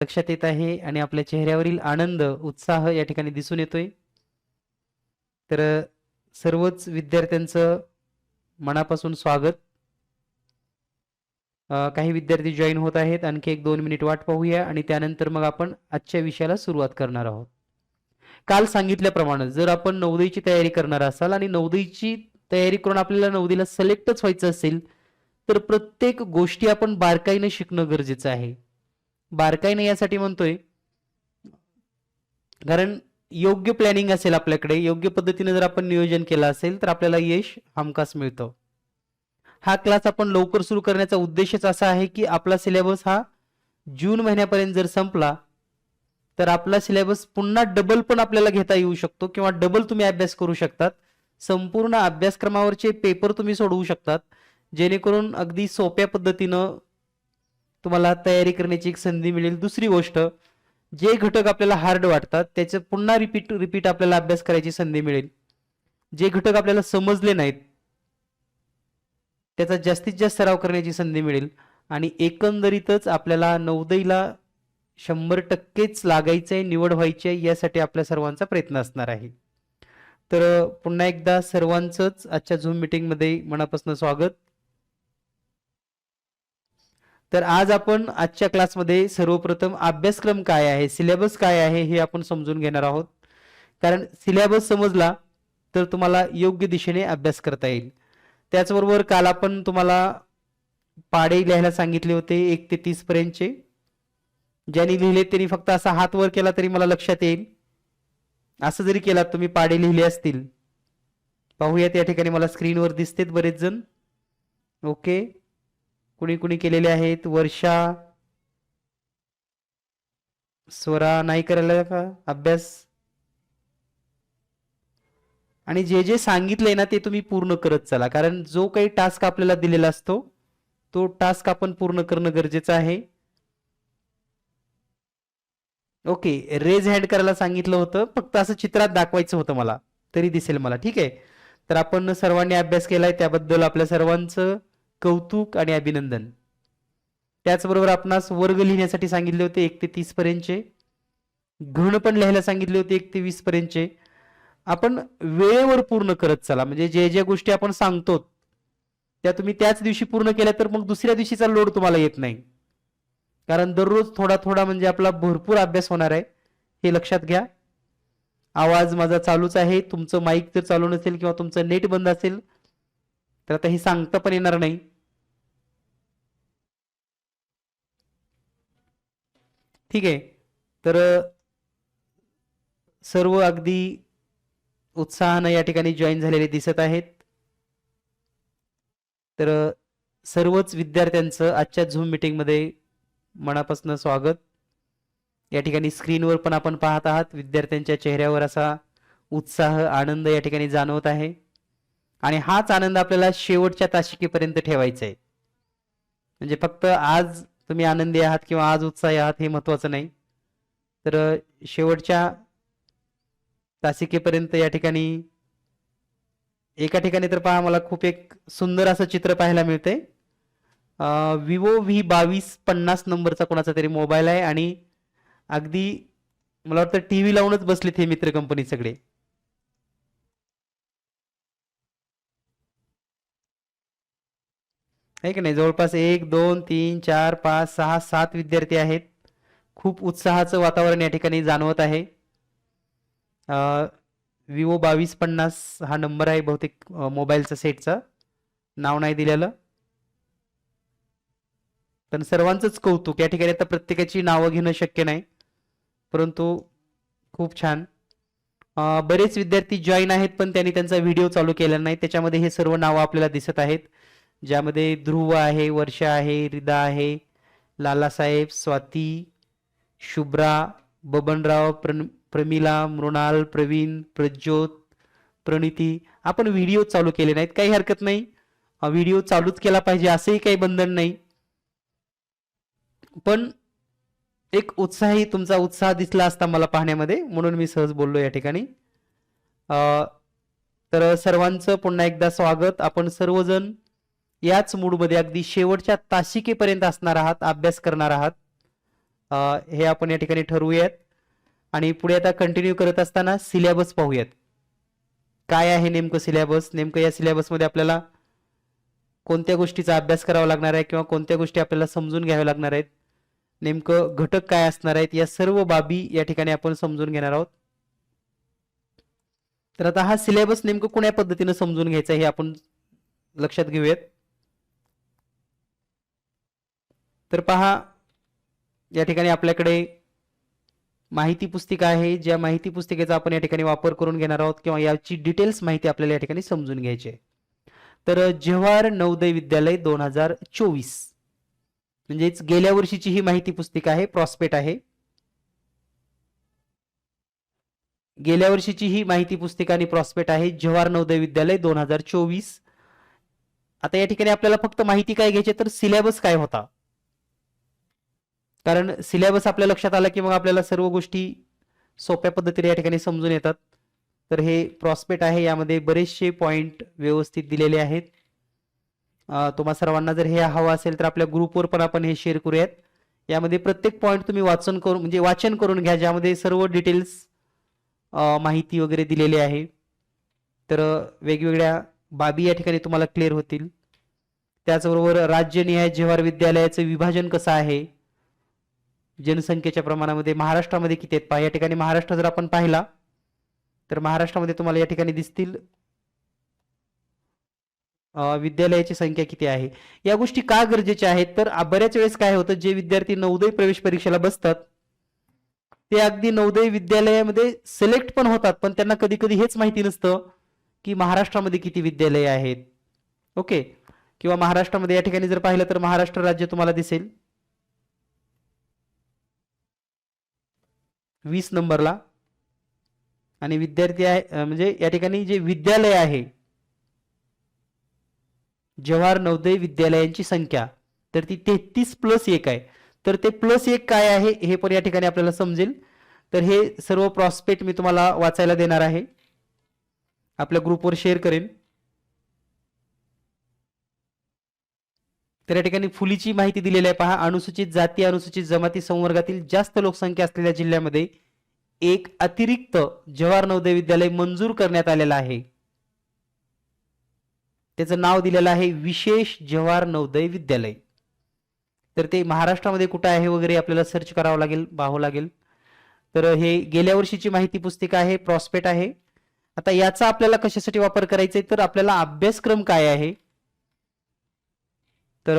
लक्षात येत आहे आणि आपल्या चेहऱ्यावरील आनंद उत्साह या ठिकाणी दिसून येतोय। तर सर्वच विद्यार्थ्यांचं मनापासून स्वागत। काही विद्यार्थी जॉईन होत आहेत, आणखी 1-2 मिनिट वाट पाहूया आणि त्यानंतर मग आपण आजच्या विषयाला सुरुवात करणार आहोत। काल सांगितल्याप्रमाणे जर आपण नवोदयची तयारी करणार असाल आणि नवोदयची तयारी करून आपल्याला नवोदयला सिलेक्टच व्हायचं असेल तर प्रत्येक गोष्टी आपण बारकाईने शिकणं गरजेचं आहे। बारकाईने यासाठी म्हणतोय कारण योग्य प्लॅनिंग असेल आपल्याकडे, योग्य पद्धतीने जर आपण नियोजन केलं असेल तर आपल्याला यश हमखास मिळतं। हा क्लास आपण लवकर सुरू करण्याचा उद्देशच असा आहे की आपला सिलेबस हा जून महिन्यापर्यंत जर संपला तर आपला सिलेबस पुन्हा डबल पण आपल्याला घेता येऊ शकतो किंवा डबल तुम्ही अभ्यास करू शकतात। संपूर्ण अभ्यासक्रमावरचे पेपर तुम्ही सोडवू शकतात, जेणेकरून अगदी सोप्या पद्धतीनं तुम्हाला तयारी करण्याची एक संधी मिळेल। दुसरी गोष्ट, जे घटक आपल्याला हार्ड वाटतात त्याचे पुन्हा रिपीट आपल्याला अभ्यास करायची संधी मिळेल। जे घटक आपल्याला समजले नाहीत त्याचा जास्तीत जास्त सराव करण्याची संधी मिळेल आणि एकंदरीतच आपल्याला नवोदयला 100%च लागायचंय, निवड व्हायची आहे, यासाठी आपल्या सर्वांचा प्रयत्न असणार आहे। तर पुन्हा एकदा सर्वांचंच आजच्या झूम मीटिंगमध्ये मनापासून स्वागत। तर आज आपण आजच्या क्लासमध्ये सर्वप्रथम अभ्यासक्रम काय आहे, सिलेबस काय आहे हे आपण समजून घेणार आहोत। कारण सिलेबस समजला तर तुम्हाला योग्य दिशेने अभ्यास करता येईल। त्याचबरोबर काल आपण तुम्हाला पाढे लिहायला सांगितले होते 1 ते 30 पर्यंतचे। ज्यांनी लिहिले त्यांनी फक्त असा हात वर केला तरी मला लक्षात येईल। असं जरी केलात तुम्ही पाढे लिहिले असतील, पाहूयात या ठिकाणी मला स्क्रीनवर दिसतेत बरेच जण। ओके, कुणी कुणी केलेले आहेत? वर्षा, स्वरा नाही करायला का अभ्यास? आणि जे जे सांगितलंय ना ते तुम्ही पूर्ण करत चला, कारण जो काही टास्क आपल्याला दिलेला असतो तो टास्क आपण पूर्ण करणं गरजेचं आहे। ओके, रेज हँड करायला सांगितलं होतं, फक्त असं चित्रात दाखवायचं होतं मला, तरी दिसेल मला। ठीक आहे, तर आपण सर्वांनी अभ्यास केलाय त्याबद्दल आपल्या सर्वांचं कौतुक आणि अभिनंदन। त्याचबरोबर आपणास वर्ग लिहिण्यासाठी सांगितले होते 1 ते 30 पर्यंतचे, घन पण लिहायला सांगितले होते 1 ते 20 पर्यंतचे। आपण वेळेवर पूर्ण करत चला, म्हणजे जे जे गोष्टी आपण सांगतो त्या तुम्ही त्याच दिवशी पूर्ण केल्या तर मग दुसऱ्या दिवशीचा लोड तुम्हाला येत नाही। कारण दररोज थोडा थोडा म्हणजे आपला भरपूर अभ्यास होणार आहे, हे लक्षात घ्या। आवाज माझा चालूच आहे, तुमचं माईक जर चालू नसेल किंवा तुमचं नेट बंद असेल तर आता हे सांगता पण येणार नाही। ठीक आहे, तर सर्व अगदी उत्साहानं या ठिकाणी जॉईन झालेले दिसत आहेत। तर सर्वच विद्यार्थ्यांचं आजच्या झूम मीटिंगमध्ये मनापासून स्वागत। या ठिकाणी स्क्रीनवर पण आपण पाहत आहात विद्यार्थ्यांच्या चेहऱ्यावर असा उत्साह, आनंद या ठिकाणी जाणवत आहे आणि हाच आनंद आपल्याला शेवटच्या तासिकेपर्यंत ठेवायचा आहे। म्हणजे फक्त आज तुम्ही आनंदी आहात किंवा आज उत्साही आहात हे महत्त्वाचं नाही, तर शेवटच्या तासिकेपर्यंत या ठिकाणी एका ठिकाणी तर पहा मला खूप एक सुंदर असं चित्र पाहायला मिळतंय। विवो V2250 नंबरचा कोणाचा तरी मोबाईल आहे आणि अगदी मला वाटतं टीव्ही लावूनच बसलेत हे मित्र कंपनी सगळे। आहे की नाही? जवळपास 1 2 3 4 5 6 7 विद्यार्थी आहेत। खूप उत्साहाचं वातावरण या ठिकाणी जाणवत आहे। विवो 2250 हा नंबर आहे बहुतेक मोबाईलचा सेटचा, नाव नाही दिलेलं। पण सर्वांचंच कौतुक, या ठिकाणी आता प्रत्येकाची नावं घेणं शक्य नाही, परंतु खूप छान। बरेच विद्यार्थी जॉईन आहेत पण त्यांनी त्यांचा व्हिडिओ चालू केलेला नाही, त्याच्यामध्ये हे सर्व नावं आपल्याला दिसत आहेत, ज्यामध्ये ध्रुव आहे, वर्षा आहे, रिदा आहे, लालासाहेब, स्वाती, शुभ्रा, बबनराव, प्रमिला, मृणाल, प्रवीण, प्रज्योत, प्रणिती। आपण व्हिडिओ चालू केले नाहीत, काही हरकत नाही, व्हिडिओ चालूच केला पाहिजे असंही काही बंधन नाही, पण एक उत्साही तुमचा उत्साह दिसला असता मला पाहण्यामध्ये, म्हणून मी सहज बोललो या ठिकाणी। तर सर्वांचं पुन्हा एकदा स्वागत। आपण सर्वजण याच मूडमध्ये अगदी शेवटच्या तासिकेपर्यंत असणार आहात, अभ्यास करणार आहात। हे आपण या ठिकाणी ठरवूयात. आणि पुढे आता कंटिन्यू करत असताना सिलेबस पाहूयात. काय आहे नेमकं सिलेबस, नेमकं या सिलेबसमध्ये आपल्याला कोणत्या गोष्टीचा अभ्यास करावा लागणार आहे किंवा कोणत्या गोष्टी आपल्याला समजून घ्याव्या लागणार आहेत, नेमकं घटक काय असणार आहेत, या सर्व बाबी या ठिकाणी आपण समजून घेणार आहोत. तर आता हा सिलेबस नेमकं कोण्या पद्धतीने समजून घ्यायचा हे आपण लक्षात घेऊयात. तर पहा, या ठिकाणी आपल्याकडे माहिती पुस्तिका आहे. ज्या माहिती पुस्तिकेचा आपण या ठिकाणी वापर करून घेणार आहोत किंवा याची डिटेल्स माहिती आपल्याला या ठिकाणी समजून घ्यायची आहे. तर जव्हार नवोदय विद्यालय 2024 म्हणजेच गेल्या वर्षीची ही माहिती पुस्तिका आहे, प्रॉस्पेक्ट आहे. गेल्या वर्षीची ही माहिती पुस्तिका आणि प्रॉस्पेक्ट आहे, जव्हार नवोदय विद्यालय 2024. आता या ठिकाणी आपल्याला फक्त माहिती काय घ्यायची, तर सिलेबस काय होता. कारण सिलेबस आपल्या लक्षात आला की मग आपल्याला सर्व गोष्टी सोप्या पद्धतीने या ठिकाणी समजून येतात. तर हे प्रॉस्पेक्ट आहे, यामध्ये बरेचसे पॉइंट व्यवस्थित दिलेले आहेत. तुम्हा सर्वांना जर हे हवं असेल तर आपल्या ग्रुपवर पण आपण हे शेअर करूयात. यामध्ये प्रत्येक पॉइंट तुम्ही वाचन करून घ्या, ज्यामध्ये सर्व डिटेल्स माहिती वगैरे दिलेली आहे. तर वेगवेगळ्या बाबी या ठिकाणी तुम्हाला क्लिअर होतील. त्याचबरोबर राज्यनिहाय जव्हार विद्यालयाचं विभाजन कसं आहे, जनसंख्येच्या प्रमाणामध्ये महाराष्ट्रामध्ये किती आहेत पहा. या ठिकाणी महाराष्ट्र जर आपण पाहिला तर महाराष्ट्रामध्ये तुम्हाला या ठिकाणी दिसतील विद्यालयाची संख्या किती आहे. या गोष्टी का गरजेच्या आहेत, तर बऱ्याच वेळेस काय होतं, जे विद्यार्थी नवोदय प्रवेश परीक्षेला बसतात ते अगदी नवोदय विद्यालयामध्ये सिलेक्ट पण होतात, पण त्यांना कधी कधी हेच माहिती नसतं की महाराष्ट्रामध्ये किती विद्यालय आहेत. ओके, किंवा महाराष्ट्रामध्ये या ठिकाणी जर पाहिलं तर महाराष्ट्र राज्य तुम्हाला दिसेल 20 नंबरला, आणि विद्यार्थी आहे म्हणजे या ठिकाणी जे विद्यालय आहे जव्हार नवोदय विद्यालयांची संख्या तर ती 33+1 आहे. तर ते +1 काय आहे हे पण या ठिकाणी आपल्याला समजेल. तर हे सर्व प्रॉस्पेक्ट मी तुम्हाला वाचायला देणार आहे, आपल्या ग्रुपवर शेअर करेन. तर या ठिकाणी फुलीची माहिती दिलेली आहे पहा. अनुसूचित जाती अनुसूचित जमाती संवर्गातील जास्त लोकसंख्या असलेल्या जिल्ह्यामध्ये एक अतिरिक्त जव्हार नवोदय विद्यालय मंजूर करण्यात आलेलं आहे. त्याचं नाव दिलेलं आहे विशेष जव्हार नवोदय विद्यालय. तर ते महाराष्ट्रामध्ये कुठे आहे वगैरे आपल्याला सर्च करावं लागेल, पाहावं लागेल. तर हे गेल्या वर्षीची माहिती पुस्तिका आहे, प्रॉस्पेक्ट आहे. आता याचा आपल्याला कशासाठी वापर करायचा आहे, तर आपल्याला अभ्यासक्रम काय आहे, तर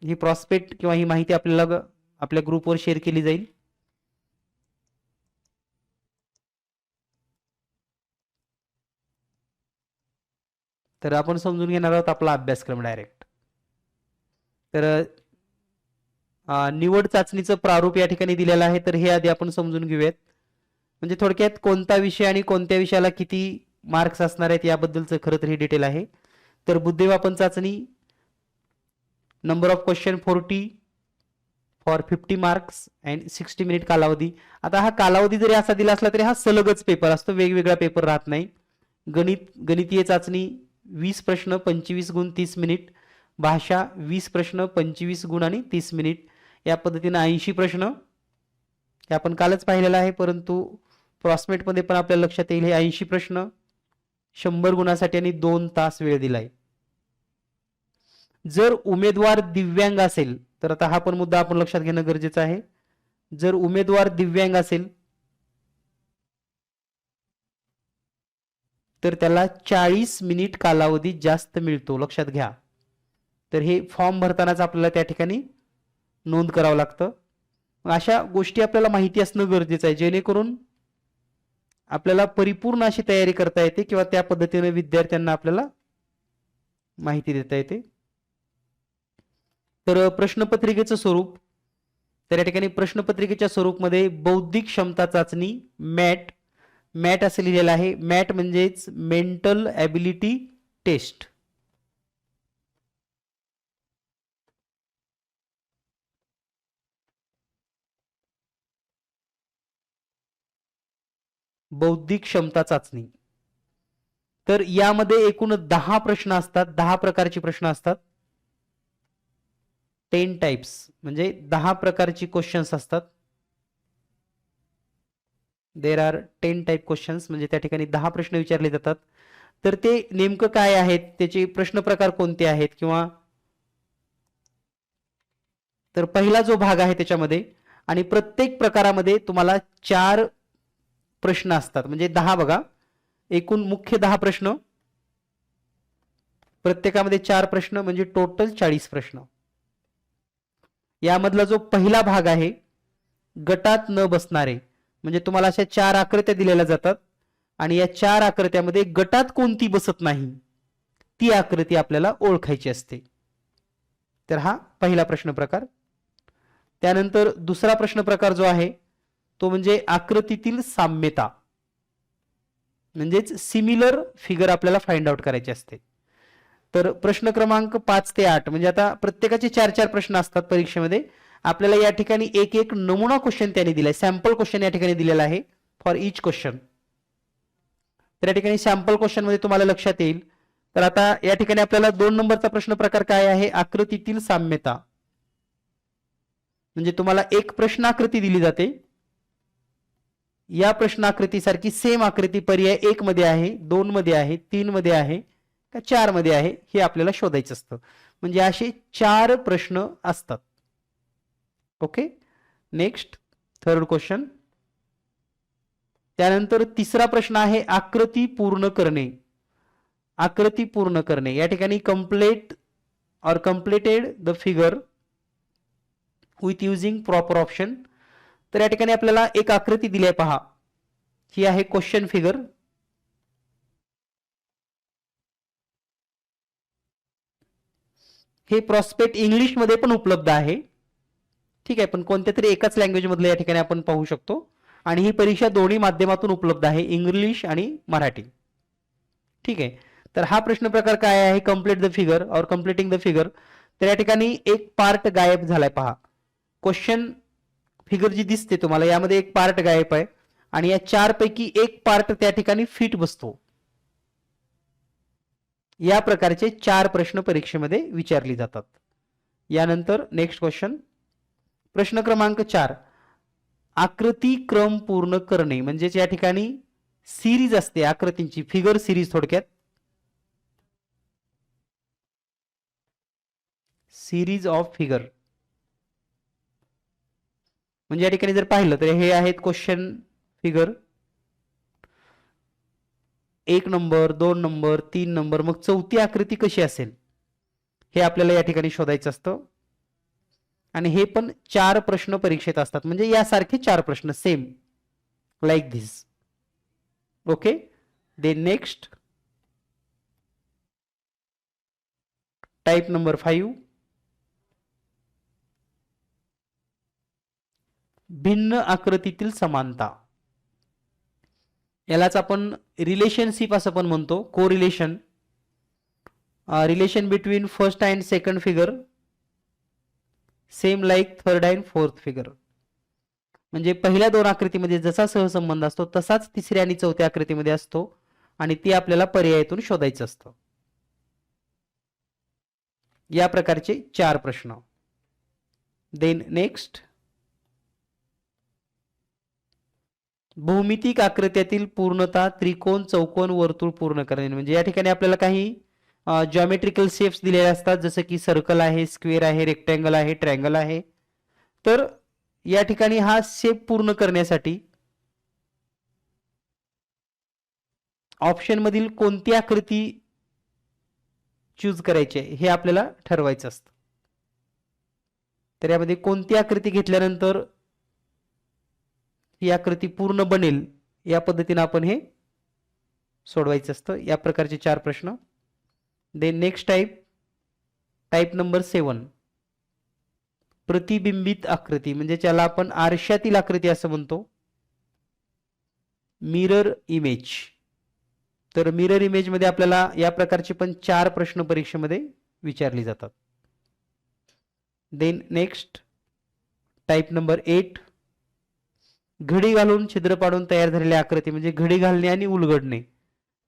ही प्रॉस्पेक्ट किंवा ही माहिती आपल्याला आपल्या ग्रुपवर शेअर केली जाईल. तर आपण समजून घेणार आहोत आपला अभ्यासक्रम डायरेक्ट. तर निवड चाचणीचं प्रारूप या ठिकाणी दिलेलं आहे, तर हे आधी आपण समजून घेऊयात. म्हणजे थोडक्यात कोणता विषय आणि कोणत्या विषयाला किती मार्क्स असणार आहेत याबद्दलचं खरं तर हे डिटेल आहे. तर बुद्धिमापन चाचणी, number of question 40 for 50 marks and 60 minute कालावधी. आता हा कालावधी जरी असा दिला असला तरी हा सलगच पेपर असतो, वेगवेगळा पेपर राहत नाही. गणितीय चाचणी 20 प्रश्न 25 गुण 30 मिनिट, भाषा 20 प्रश्न 25 गुण आणि 30 मिनिट. या पद्धतीने 80 प्रश्न हे आपण कालच पाहिलेलं आहे, परंतु प्रॉस्पेक्टमध्ये पण आपल्याला लक्षात येईल हे 80 प्रश्न 100 गुणासाठी आणि 2 तास वेळ दिलाय. जर उमेदवार दिव्यांग असेल तर आता हा पण मुद्दा आपण लक्षात घेणं गरजेचं आहे. जर उमेदवार दिव्यांग असेल तर त्याला 40 मिनिट कालावधी जास्त मिळतो, लक्षात घ्या. तर हे फॉर्म भरतानाच आपल्याला त्या ठिकाणी नोंद करावं लागतं. अशा गोष्टी आपल्याला माहिती असणं गरजेचं आहे, जेणेकरून आपल्याला परिपूर्ण अशी तयारी करता येते किंवा त्या पद्धतीने विद्यार्थ्यांना आपल्याला माहिती देता येते. तर प्रश्नपत्रिकेचं स्वरूप, तर या ठिकाणी प्रश्नपत्रिकेच्या स्वरूपमध्ये बौद्धिक क्षमता चाचणी मॅट असं लिहिलेलं आहे. मॅट म्हणजेच मेंटल ॲबिलिटी टेस्ट. बौद्धिक क्षमता चाचणी. तर यामध्ये एकूण 10 प्रश्न असतात, 10 प्रकारचे प्रश्न असतात. 10 टाइप्स म्हणजे 10 प्रकारची क्वेश्चन्स असतात. देर आर 10 टाईप क्वेश्चन्स, म्हणजे त्या ठिकाणी 10 प्रश्न विचारले जातात. तर ते नेमकं काय आहेत, त्याचे प्रश्न प्रकार कोणते आहेत, किंवा तर पहिला जो भाग आहे त्याच्यामध्ये, आणि प्रत्येक प्रकारामध्ये तुम्हाला 4 प्रश्न असतात, म्हणजे 10 बघा, एकूण मुख्य 10 प्रश्न, प्रत्येकामध्ये 4 प्रश्न, म्हणजे टोटल 40 प्रश्न. यामधला जो पहिला भाग आहे, गटात न बसणारे, म्हणजे तुम्हाला अशा 4 आकृत्या दिलेल्या जातात आणि या 4 आकृत्यामध्ये गटात कोणती बसत नाही ती आकृती आपल्याला ओळखायची असते. तर हा पहिला प्रश्न प्रकार. त्यानंतर दुसरा प्रश्न प्रकार जो आहे तो म्हणजे आकृतीतील साम्यता, म्हणजेच सिमिलर फिगर आपल्याला फाइंड आउट करायचे असते. तर प्रश्न क्रमांक 5 ते 8, म्हणजे आता प्रत्येकाचे 4-4 प्रश्न असतात परीक्षेमध्ये. आपल्याला या ठिकाणी एक एक नमुना क्वेश्चन त्यांनी दिलाय, सॅम्पल क्वेश्चन या ठिकाणी दिलेला आहे फॉर इच क्वेश्चन. तर या ठिकाणी सॅम्पल क्वेश्चन मध्ये तुम्हाला लक्षात येईल. तर आता या ठिकाणी आपल्याला 2 नंबरचा प्रश्न प्रकार काय आहे, आकृतीतील साम्यता. म्हणजे तुम्हाला एक प्रश्न आकृती दिली जाते, या प्रश्न आकृतीसारखी सेम आकृती पर्याय 1 मध्ये आहे, 2 मध्ये आहे, 3 मध्ये आहे का 4 मध्ये आहे हे आपल्याला शोधायचं असतं. म्हणजे असे 4 प्रश्न असतात. Okay, next third question. त्यानंतर तिसरा प्रश्न आहे आकृती पूर्ण करणे. आकृती पूर्ण करणे, या ठिकाणी कंप्लीट और completed the figure with using proper option. तर या ठिकाणी आपल्याला एक आकृती दिली आहे पहा, ही आहे क्वेश्चन फिगर. हे प्रॉस्पेक्ट इंग्लिश मध्ये पण उपलब्ध आहे, ठीक आहे, पण कोणत्या तरी एकाच लँग्वेज मधलं या ठिकाणी आपण पाहू शकतो. आणि ही परीक्षा दोन्ही माध्यमातून उपलब्ध आहे, इंग्लिश आणि मराठी, ठीक आहे. तर हा प्रश्न प्रकार काय आहे, कंप्लीट द फिगर और कंप्लीटिंग द फिगर. तर या ठिकाणी एक पार्ट गायब झालाय पहा. क्वेश्चन फिगर जी दिसते तुम्हाला यामध्ये एक पार्ट गायब आहे आणि या 4 पैकी एक पार्ट त्या ठिकाणी फिट बसतो. या प्रकारचे 4 प्रश्न परीक्षेमध्ये विचारले जातात. यानंतर नेक्स्ट क्वेश्चन, प्रश्न क्रमांक 4, आकृती क्रम पूर्ण करणे. म्हणजेच या ठिकाणी सिरीज असते आकृतींची, फिगर सिरीज, थोडक्यात सिरीज ऑफ फिगर. म्हणजे या ठिकाणी जर पाहिलं तर हे आहेत question figure, 1 number, 2 number, 3 number, मग चौथी आकृती कशी असेल हे आपल्याला या ठिकाणी शोधायचं असतं. आणि हे पण 4 प्रश्न परीक्षेत असतात, म्हणजे यासारखे 4 प्रश्न same like this. Okay, they next type number 5, भिन्न आकृतीतील समानता. यालाच आपण रिलेशनशिप असं पण म्हणतो, को relation, relation between first and second figure same like third and fourth figure. म्हणजे पहिल्या 2 आकृतीमध्ये जसा सहसंबंध असतो तसाच तिसऱ्या आणि चौथ्या आकृतीमध्ये असतो आणि ती आपल्याला पर्यायातून शोधायचं असतं. या प्रकारचे 4 प्रश्न. देन नेक्स्ट, भौमितिक आकृत्यातील पूर्णता, त्रिकोण, चौकोन, वर्तुळ पूर्ण करणे. म्हणजे या ठिकाणी आपल्याला काही जॉमेट्रिकल शेप्स दिलेले असतात, जसं की सर्कल आहे, स्क्वेअर आहे, रेक्टँगल आहे, ट्रायंगल आहे. तर या ठिकाणी हा शेप पूर्ण करण्यासाठी ऑप्शन मधील कोणती आकृती चूज करायची आहे हे आपल्याला ठरवायचं असतं. तर यामध्ये कोणती आकृती घेतल्यानंतर ही आकृती पूर्ण बनेल या पद्धतीने आपण हे सोडवायचं असतं. या प्रकारचे 4 प्रश्न. देन नेक्स्ट टाइप नंबर 7, प्रतिबिंबित आकृती, म्हणजे ज्याला आपण आरशातील आकृती असं म्हणतो, मिरर इमेज. तर मिरर इमेज मध्ये आपल्याला या प्रकारचे पण 4 प्रश्न परीक्षेमध्ये विचारले जातात. देन नेक्स्ट टाइप नंबर 8, घडी घालून छिद्र पाडून तयार झालेली आकृती, म्हणजे घडी घालणे आणि उलगडणे.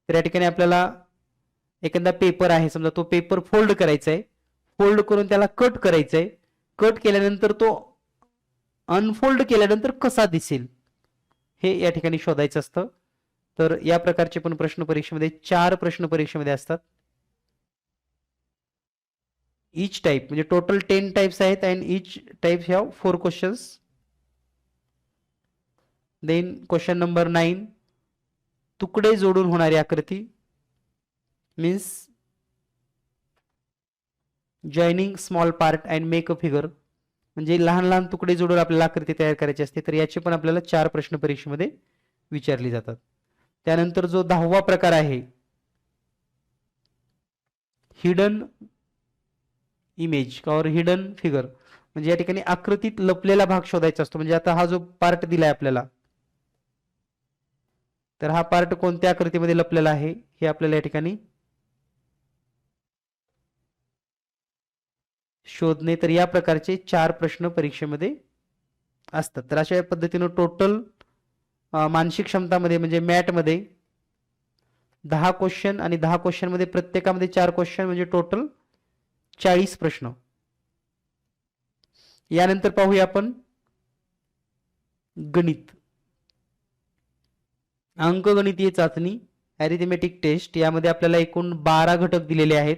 तर या ठिकाणी आपल्याला एखादा पेपर आहे, समजा तो पेपर फोल्ड करायचा आहे, फोल्ड करून त्याला कट करायचा आहे, कट केल्यानंतर तो अनफोल्ड केल्यानंतर कसा दिसेल हे या ठिकाणी शोधायचं असतं. तर या प्रकारचे पण प्रश्न परीक्षेमध्ये 4 प्रश्न परीक्षेमध्ये असतात. ईच टाइप म्हणजे टोटल 10 टाइप्स आहेत and each types have 4 questions. Then question number 9, तुकडे जोडून होणारी आकृती means joining small part and make a figure, म्हणजे लहान लहान तुकडे जोडून आपल्याला आकृती तयार करायची असते. तर याचे पण आपल्याला 4 प्रश्न परीक्षेमध्ये विचारली जातात. त्यानंतर जो 10वा प्रकार आहे हिडन इमेज और हिडन फिगर, म्हणजे या ठिकाणी आकृतीत लपलेला भाग शोधायचा असतो. म्हणजे आता हा जो पार्ट दिलाय आपल्याला, तर हा पार्ट कोणत्या आकृतीमध्ये लपलेला आहे हे आपल्याला या ठिकाणी शोधणे. तर या प्रकारचे 4 प्रश्न परीक्षेमध्ये असतात. तर अशा पद्धतीने टोटल मानसिक क्षमतामध्ये म्हणजे मॅटमध्ये 10 क्वेश्चन आणि 10 क्वेश्चन मध्ये प्रत्येकामध्ये 4 क्वेश्चन म्हणजे टोटल 40 प्रश्न. यानंतर पाहूया आपण गणित. अंकगणितीय चाचणी अरिथमेटिक टेस्ट, यामध्ये आपल्याला एकूण 12 घटक दिलेले आहेत.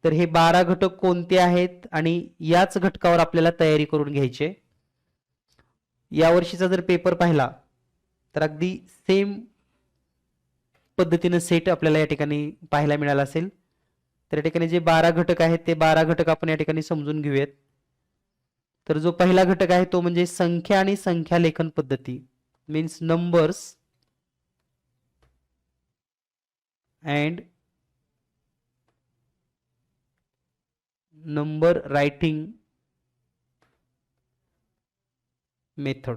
तर हे 12 घटक कोणते आहेत आणि याच घटकावर आपल्याला तयारी करून घ्यायची. यावर्षीचा जर पेपर पाहिला तर अगदी सेम पद्धतीने सेट आपल्याला या ठिकाणी पाहायला मिळाला असेल. तर या ठिकाणी जे 12 घटक आहेत ते 12 घटक आपण या ठिकाणी समजून घेऊयात. तर जो पहिला घटक आहे तो म्हणजे संख्या आणि संख्या लेखन पद्धती means numbers and number writing method,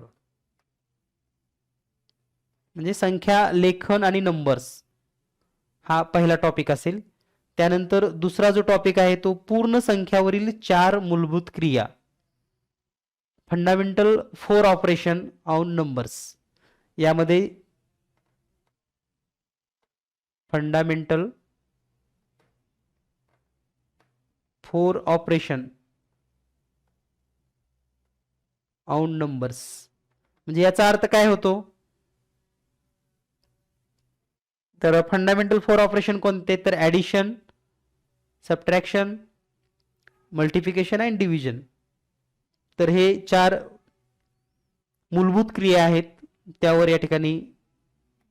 म्हणजे संख्या लेखन आणि नंबर्स हा पहिला टॉपिक असेल. त्यानंतर दुसरा जो टॉपिक आहे तो पूर्ण संख्यावरील 4 मूलभूत क्रिया, फंडामेंटल 4 ऑपरेशन ऑन नंबर्स. यामध्ये फंडामेंटल 4 ऑपरेशन ऑन नंबर्स, म्हणजे याचा अर्थ काय होतो, तर फंडामेंटल 4 ऑपरेशन कोणते, तर addition, subtraction, multiplication and division. तर हे 4 मूलभूत क्रिया आहेत, त्यावर या ठिकाणी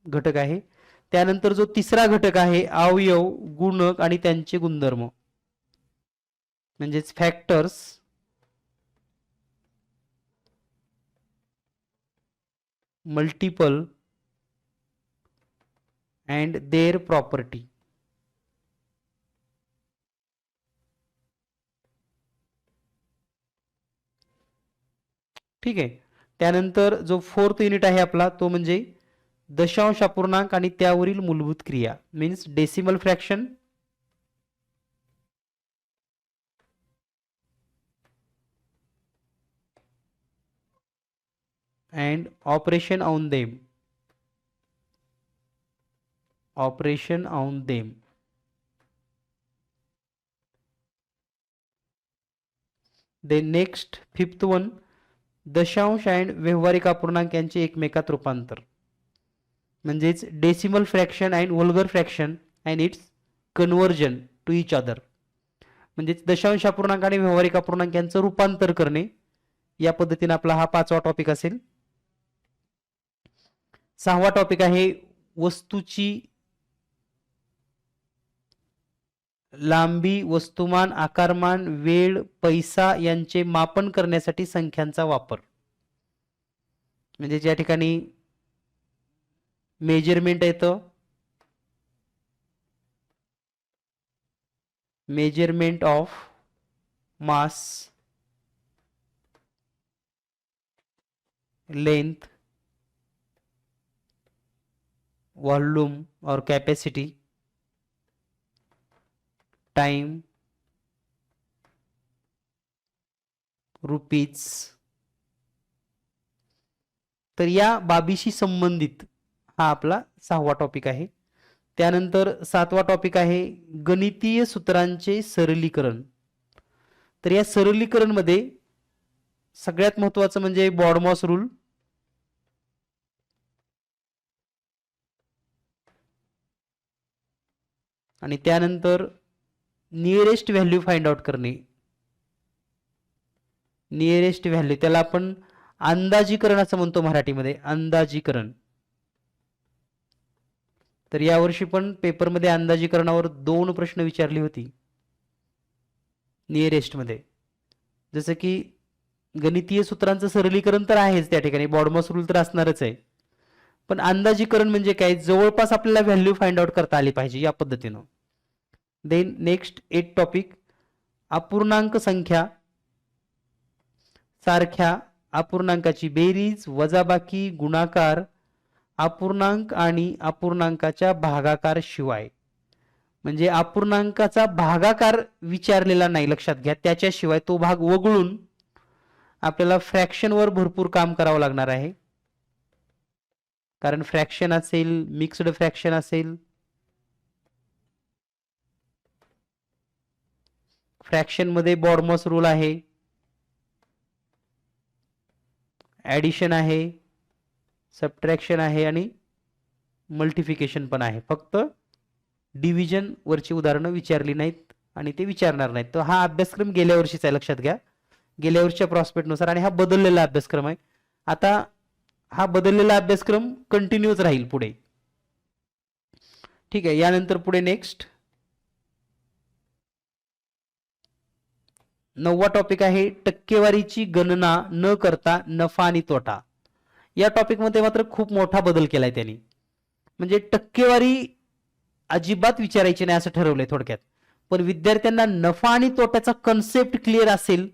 घटक आहे. त्यानंतर जो तिसरा घटक आहे अवयव, गुणक आणि त्यांचे गुणधर्म, म्हणजेच factors, multiple and their property. ठीक आहे. त्यानंतर जो 4th युनिट आहे आपला तो म्हणजे दशांश अपूर्णांक आणि त्यावरील मूलभूत क्रिया means decimal fraction, and operation on them, operation on them. Then next 5th one, दशांश अँड व्यवहारिक अपूर्णांक यांचे एकमेकात रूपांतर, म्हणजेच decimal fraction and vulgar fraction and its conversion to each other, म्हणजेच दशांश अपूर्णांक आणि व्यवहारिक अपूर्णांक यांचं रूपांतर करणे. या पद्धतीने आपला हा 5वा टॉपिक असेल. 6वा टॉपिक आहे वस्तूची लांबी, वस्तुमान, आकारमान, वेळ, पैसा यांचे मापन करण्यासाठी संख्यांचा वापर, म्हणजे ज्या ठिकाणी मेजरमेंट येतं, measurement of mass, length, volume और कैपेसिटी, टाइम, रुपीज. तर या बाबीशी संबंधित हा आपला 6वा टॉपिक आहे. त्यानंतर 7वा टॉपिक आहे गणितीय सूत्रांचे सरलीकरण. तर या सरलीकरण मध्ये सगळ्यात महत्त्वाचं म्हणजे बॉडमॉस रूल, आणि त्यानंतर नियरेस्ट व्हॅल्यू फाइंड आउट करणे. नियरेस्ट व्हॅल्यू त्याला आपण अंदाजीकरण असं म्हणतो मराठीमध्ये, अंदाजीकरण. तर यावर्षी पण पेपरमध्ये अंदाजीकरणावर 2 प्रश्न विचारली होती नियरेस्ट मध्ये. जसं की गणितीय सूत्रांचं सरलीकरण तर आहेच त्या ठिकाणी, बॉडमॉस रूल तर असणारच आहे, पण अंदाजीकरण म्हणजे काय, जवळपास आपल्याला व्हॅल्यू फाइंड आउट करता आली पाहिजे या पद्धतीनं. देन नेक्स्ट 8 टॉपिक, अपूर्णांक संख्या सारख्या अपूर्णांकाची बेरीज, वजाबाकी, गुणाकार, अपूर्णांक आणि अपूर्णांकाच्या भागाकार शिवाय. म्हणजे अपूर्णांकाचा भागाकार विचारलेला नाही, लक्षात घ्या, त्याच्याशिवाय तो भाग वगळून आपल्याला फ्रॅक्शनवर भरपूर काम करावं लागणार आहे. कारण फ्रॅक्शन असेल, मिक्स्ड फ्रॅक्शन असेल, फ्रॅक्शन मध्ये बॉडमॉस रूल आहे, ऍडिशन आहे, सबट्रॅक्शन आहे आणि मल्टिफिकेशन पण आहे. फक्त डिव्हिजन वरची उदाहरणं विचारली नाहीत आणि ते विचारणार नाहीत. तर हा अभ्यासक्रम गेल्या वर्षीचा आहे, लक्षात घ्या, गेल्या वर्षीच्या प्रॉस्पेक्टनुसार, आणि हा बदललेला अभ्यासक्रम आहे. आता हा बदललेला अभ्यासक्रम कंटिन्यूच राहील पुढे. ठीक आहे. यानंतर पुढे नेक्स्ट 9वा टॉपिक आहे, टक्केवारीची गणना न करता नफा आणि तोटा. या टॉपिक मध्ये मात्र खूप मोठा बदल केलाय त्यांनी. म्हणजे टक्केवारी अजिबात विचारायची नाही असं ठरवलंय थोडक्यात. पण विद्यार्थ्यांना नफा आणि तोट्याचा कन्सेप्ट क्लिअर असेल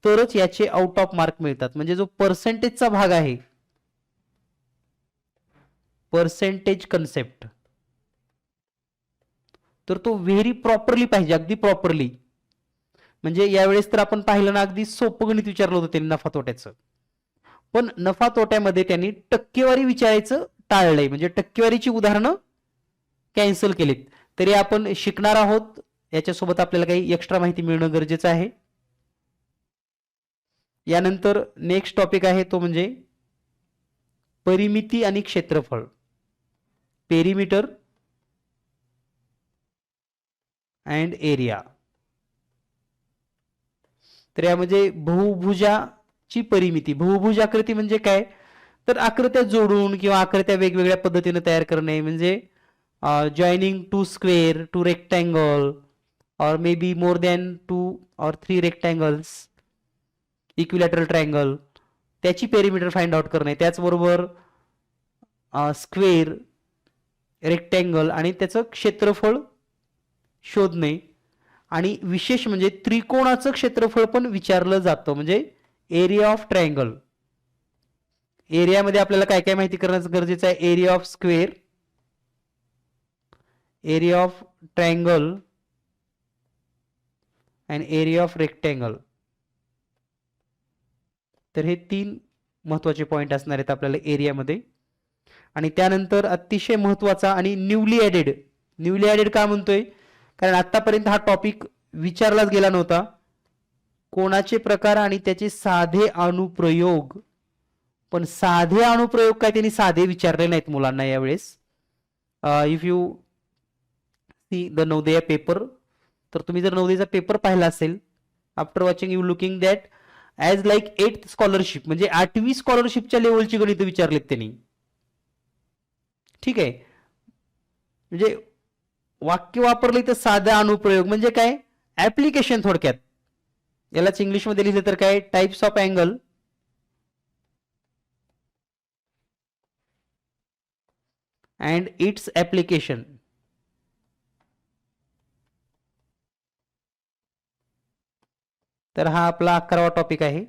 तरच याचे आउट ऑफ मार्क मिळतात. म्हणजे जो पर्सेंटेजचा भाग आहे, पर्सेंटेज कन्सेप्ट, तर तो व्हेरी प्रॉपरली पाहिजे, अगदी प्रॉपरली. म्हणजे यावेळेस तर आपण पाहिलं ना, अगदी सोपं गणित विचारलं होतं त्यांनी नफा तोट्याचं, पण नफा तोट्यामध्ये त्यांनी टक्केवारी विचारायचं टाळलंय. म्हणजे टक्केवारीची उदाहरणं कॅन्सल केलीत. तरी आपण शिकणार आहोत, याच्यासोबत आपल्याला काही एक्स्ट्रा माहिती मिळणं गरजेचं आहे. यानंतर नेक्स्ट टॉपिक आहे तो म्हणजे परिमिती आणि क्षेत्रफळ, पेरिमीटर अँड एरिया. तर यामध्ये बहुभुजाची परिमिती, बहुभुज आकृती म्हणजे काय, तर आकृत्या जोडून किंवा आकृत्या वेगवेगळ्या पद्धतीने तयार करणे. म्हणजे joining 2 square, 2 rectangle, or maybe more than 2 or 3 rectangles, equilateral triangle, त्याची पेरिमीटर फाइंड आउट करणे. त्याचबरोबर स्क्वेअर, रेक्टँगल आणि त्याचं क्षेत्रफळ शोधणे. आणि विशेष म्हणजे त्रिकोणाचं क्षेत्रफळ पण विचारलं जातं, म्हणजे एरिया ऑफ ट्रायंगल. एरियामध्ये आपल्याला काय काय माहिती करणं गरजेचं आहे, area of square, area of triangle and area of rectangle. तर हे 3 महत्वाचे पॉइंट असणार आहेत आपल्याला एरियामध्ये. आणि त्यानंतर अतिशय महत्वाचा आणि न्यूली ॲडेड का म्हणतोय, कारण आतापर्यंत हा टॉपिक विचारलाच गेला नव्हता, कोणाचे प्रकार आणि त्याचे साधे अनुप्रयोग. पण साधे अनुप्रयोग काय त्यांनी साधे विचारले नाहीत मुलांना यावेळेस. If you see the Navodaya paper, तर तुम्ही जर नवोदयचा पेपर पाहिला असेल, after watching you looking that as like 8th scholarship, म्हणजे 8वी स्कॉलरशिपच्या लेवलची गणित विचारलेत त्यांनी. ठीक आहे. म्हणजे वाक्य वापरले तर साधा अनुप्रयोग म्हणजे काय, ऍप्लिकेशन. थोडक्यात यालाच इंग्लिशमध्ये लिहिलं तर काय, types of angle and it's application. तर हा आपला 11वा टॉपिक आहे.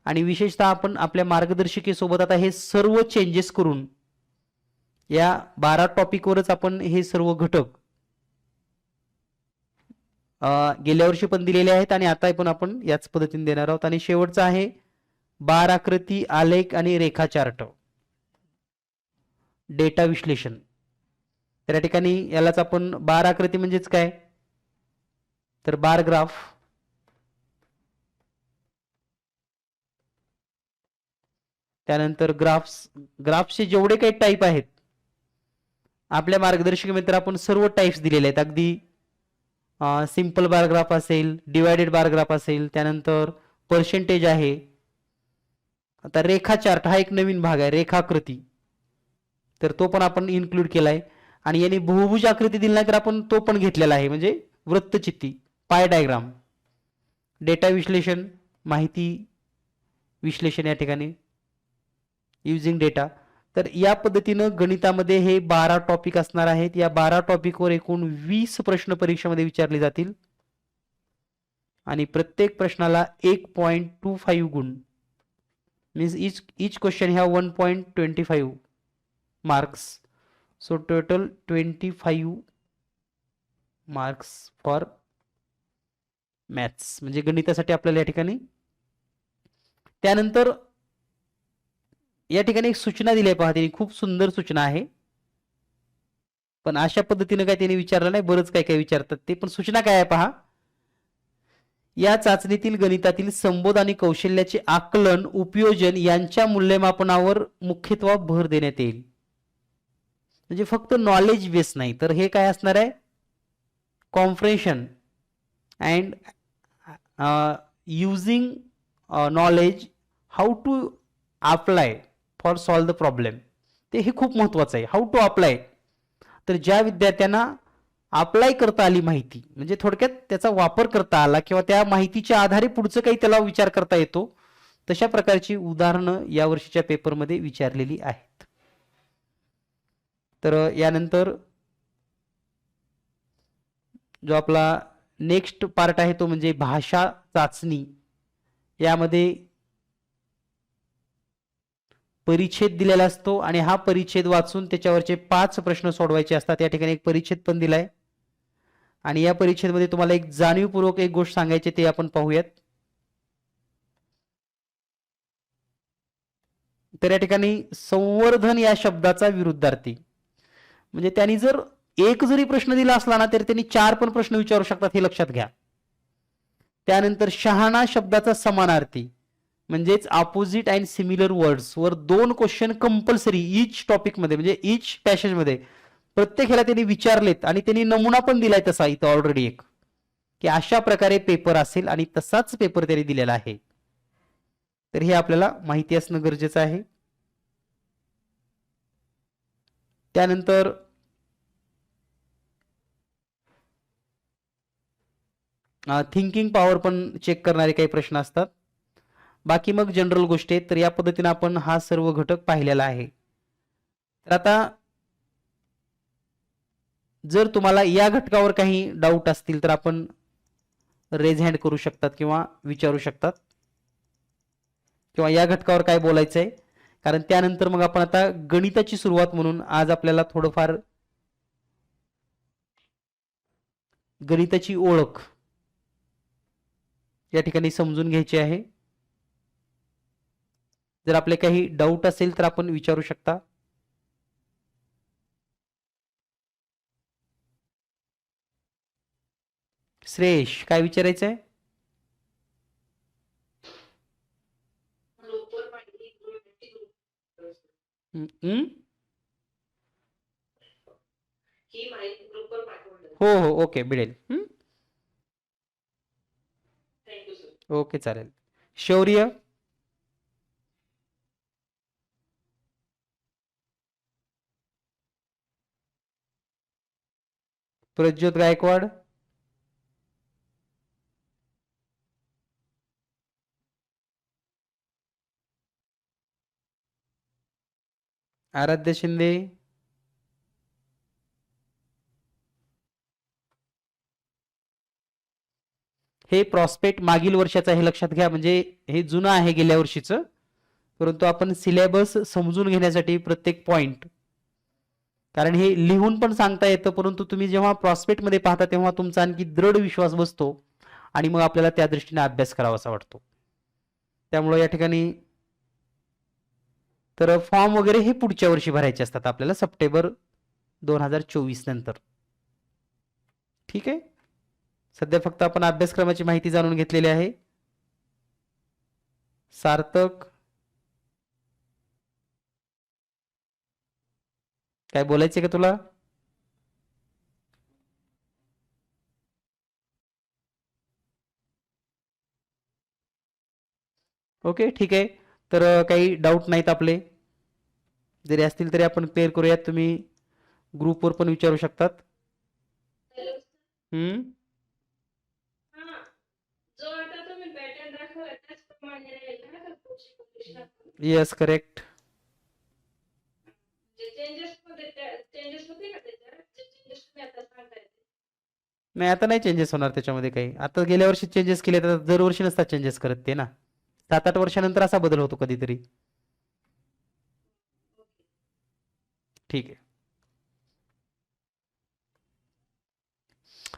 आणि विशेषतः आपण आपल्या मार्गदर्शिकेसोबत आता हे सर्व चेंजेस करून या 12 टॉपिकवरच आपण हे सर्व घटक गेल्या वर्षी पण दिलेले आहेत आणि आता पण आपण याच पद्धतीने देणार आहोत. आणि शेवटचा आहे बार आकृती, आलेख आणि रेखा चार्ट, डेटा विश्लेषण. तर या ठिकाणी यालाच आपण बार आकृती म्हणजेच काय, तर बार ग्राफ, त्यानंतर ग्राफ्सचे जेवढे काही टाईप आहेत आपल्या मार्गदर्शिकेमध्ये आपण सर्व टाइप्स दिलेले आहेत, अगदी सिंपल बार ग्राफ असेल, डिवायडेड बार ग्राफ असेल, त्यानंतर पर्सेंटेज आहे. आता रेखा चार्ट हा एक नवीन भाग आहे, रेखाकृती, तर तो पण आपण इन्क्लूड केलाय. आणि यांनी बहुभुज आकृती दिली नाही तर आपण तो पण घेतलेला आहे, म्हणजे वृत्तचित्ती, पाय डायग्राम, डेटा विश्लेषण, माहिती विश्लेषण या ठिकाणी युजिंग डेटा. तर या पद्धतीनं गणितामध्ये हे 12 टॉपिक असणार आहेत. या 12 टॉपिकवर एकूण 20 प्रश्न परीक्षेमध्ये विचारले जातील आणि प्रत्येक प्रश्नाला 1.25 गुण, मीन्स इच क्वेश्चन ह्या 1.25 marks. So total 25 marks for maths, म्हणजे गणितासाठी आपल्याला या ठिकाणी. त्यानंतर या ठिकाणी एक सूचना दिली आहे पहा, त्यांनी खूप सुंदर सूचना आहे, पण अशा पद्धतीने काय त्यांनी विचारलं नाही, बरंच काय काय विचारतात ते. पण सूचना काय आहे पहा, या चाचणीतील गणितातील संबोध आणि कौशल्याचे आकलन, उपयोजन यांच्या मूल्यमापनावर मुख्यत्वे भर देण्यात येईल. म्हणजे फक्त नॉलेज बेस नाही, तर हे काय असणार आहे, comprehension and using knowledge how to apply for solve the problem. ते हे खूप महत्वाचं आहे, हाऊ टू अप्लाय. तर ज्या विद्यार्थ्यांना अप्लाय करता आली माहिती, म्हणजे थोडक्यात त्याचा वापर करता आला किंवा त्या माहितीच्या आधारे पुढचं काही त्याला विचार करता येतो, तशा प्रकारची उदाहरणं या वर्षीच्या पेपरमध्ये विचारलेली आहेत. तर यानंतर जो आपला नेक्स्ट पार्ट आहे तो म्हणजे भाषा चाचणी. यामध्ये परिच्छेद दिलेला असतो आणि हा परिच्छेद वाचून त्याच्यावरचे 5 प्रश्न सोडवायचे असतात. या ठिकाणी एक परिच्छेद पण दिलाय आणि या परिच्छेदमध्ये तुम्हाला एक जाणीवपूर्वक एक गोष्ट सांगायची, ते आपण पाहूयात. तर या ठिकाणी संवर्धन या शब्दाचा विरुद्धार्थी, म्हणजे त्यांनी जर एक जरी प्रश्न दिला असला ना तरी त्यांनी 4 पण प्रश्न विचारू शकतात, हे लक्षात घ्या. त्यानंतर शहाणा शब्दाचा समानार्थी, म्हणजेच opposite and similar words were 2 question compulsory each topic मध्ये, म्हणजे इच पॅसेज मध्ये प्रत्येक ह्याला त्यांनी विचारलेत आणि त्यांनी नमुना पण दिलाय तसा इथं ऑलरेडी एक, की अशा प्रकारे पेपर असेल आणि तसाच पेपर त्यांनी दिलेला आहे. तर हे आपल्याला माहिती असणं गरजेचं आहे. त्यानंतर थिंकिंग पॉवर पण चेक करणारे काही प्रश्न असतात. बाकी मग जनरल गोष्टी आहेत. तर या पद्धतीने आपण हा सर्व घटक पाहिलेला आहे. तर आता जर तुम्हाला या घटकावर काही डाऊट असतील तर आपण रेज हँड करू शकतात किंवा विचारू शकतात, किंवा या घटकावर काय बोलायचं आहे, कारण त्यानंतर मग आपण आता गणिताची सुरुवात म्हणून आज आपल्याला थोडंफार गणिताची ओळख या ठिकाणी समजून घ्यायची आहे. जर आपले काही डाऊट असेल तर आपण विचारू शकता. श्रेयश, काय विचारायचं आहे? हो हो, ओके, मिळेल. ओके, चालेल. शौर्य, प्रज्योत गायकवाड, आराध्य शिंदे, हे प्रॉस्पेक्ट मागील वर्षाचं हे लक्षात घ्या, म्हणजे हे जुनं आहे गेल्या वर्षीचं, परंतु आपण सिलेबस समजून घेण्यासाठी प्रत्येक पॉइंट, कारण हे लिहून पण सांगता येतं, परंतु तुम्ही जेव्हा प्रॉस्पेक्ट मध्ये पाहता तेव्हा तुमचा आणखी दृढ विश्वास बसतो आणि मग आपल्याला त्या दृष्टीने अभ्यास करावासा वाटतो. त्यामुळे या ठिकाणी तर फॉर्म वगैरे हे पुढच्या वर्षी भरायचे असतात आपल्याला, सप्टेंबर 2024 नंतर. ठीक आहे, सध्या फक्त आपण अभ्यासक्रमाची माहिती जाणून घेतलेली आहे. सार्थक, काय बोलायचे का तुला? ओके ठीक आहे. तर काही डाऊट नाहीत आपले, जरी असतील तरी आपण क्लिअर करूयात. तुम्ही ग्रुपवर पण विचारू शकतात. हम्म. Yes correct. नाही आता नाही चेंजेस होणार त्याच्यामध्ये काही. आता गेल्या वर्षी चेंजेस केले तर दरवर्षी नसतात चेंजेस करत ते ना. 7-8 वर्षानंतर असा बदल होतो कधीतरी. ठीक आहे.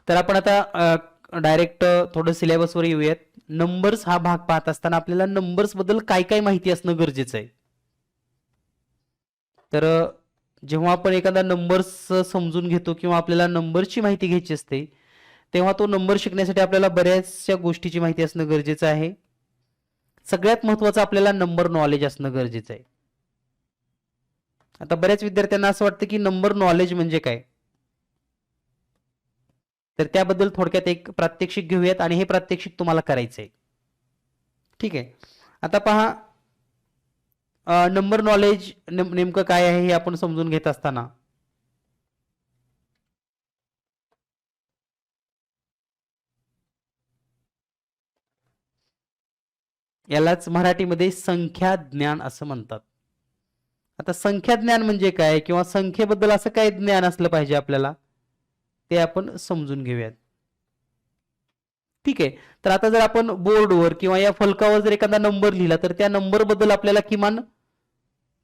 तर आपण आता डायरेक्ट थोडं सिलेबसवर येऊयात. नंबर्स हा भाग पाहत असताना आपल्याला नंबर्स बद्दल काय काय माहिती असणं गरजेचं आहे. तर जेव्हा आपण एखादा नंबर्स समजून घेतो किंवा आपल्याला नंबरची माहिती घ्यायची असते, तेव्हा तो नंबर शिकण्यासाठी आपल्याला बऱ्याचशा गोष्टीची माहिती असणं गरजेचं आहे. सगळ्यात महत्त्वाचं आपल्याला नंबर नॉलेज असणं गरजेचं आहे. आता बऱ्याच विद्यार्थ्यांना असं वाटतं की नंबर नॉलेज म्हणजे काय, तर त्याबद्दल थोडक्यात एक प्रात्यक्षिक घेऊयात आणि हे प्रात्यक्षिक तुम्हाला करायचंय. ठीक आहे. आता पहा, नंबर नॉलेज नेमकं काय आहे हे आपण समजून घेत असताना यालाच मराठीमध्ये संख्या ज्ञान असं म्हणतात. आता संख्या ज्ञान म्हणजे काय किंवा संख्येबद्दल असं काय ज्ञान असलं पाहिजे आपल्याला, ते आपण समजून घेऊयात. ठीक आहे. तर आता जर आपण बोर्डवर किंवा या फलकावर जर एखादा नंबर लिहिला तर त्या नंबर बद्दल आपल्याला किमान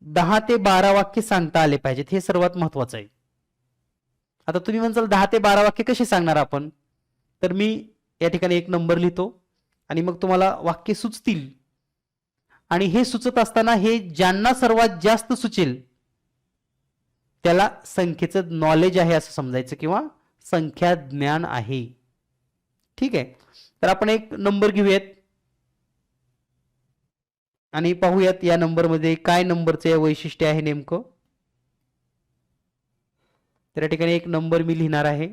10 ते 12 वाक्य सांगता आले पाहिजेत. हे सर्वात महत्वाचं आहे. आता तुम्ही म्हणसाल 10 ते 12 वाक्य कशी सांगणार आपण, तर मी या ठिकाणी एक नंबर लिहितो आणि मग तुम्हाला वाक्य सुचतील आणि हे सुचत असताना हे ज्यांना सर्वात जास्त सुचेल त्याला संख्येचं नॉलेज आहे असं समजायचं किंवा संख्या ज्ञान आहे. ठीक आहे. तर आपण एक नंबर घेऊयात आणि पाहूयात या नंबरमध्ये काय नंबरचं वैशिष्ट्य आहे नेमकं. तर या ठिकाणी एक नंबर मी लिहिणार आहे.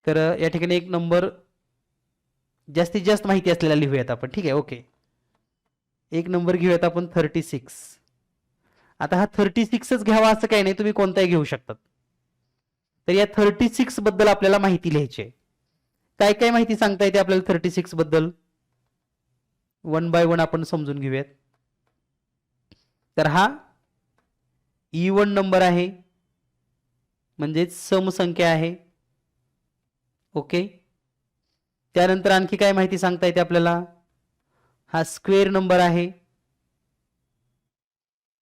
तर या ठिकाणी एक नंबर जास्तीत जास्त माहिती असलेला लिहूयात आपण. ठीक आहे. ओके. एक नंबर घेऊयात आपण 36. आता हा 36च घ्यावा असं काही नाही, तुम्ही कोणताही घेऊ शकतात. तर या 36 बद्दल आपल्याला माहिती लिहायची आहे. काय काय माहिती सांगता येते आपल्याला 36 बद्दल, वन बाय वन आपण समजून घेऊयात. तर हा इवन नंबर आहे, म्हणजेच समसंख्या आहे. ओके. त्यानंतर आणखी काय माहिती सांगता येते आपल्याला, हा स्क्वेअर नंबर आहे,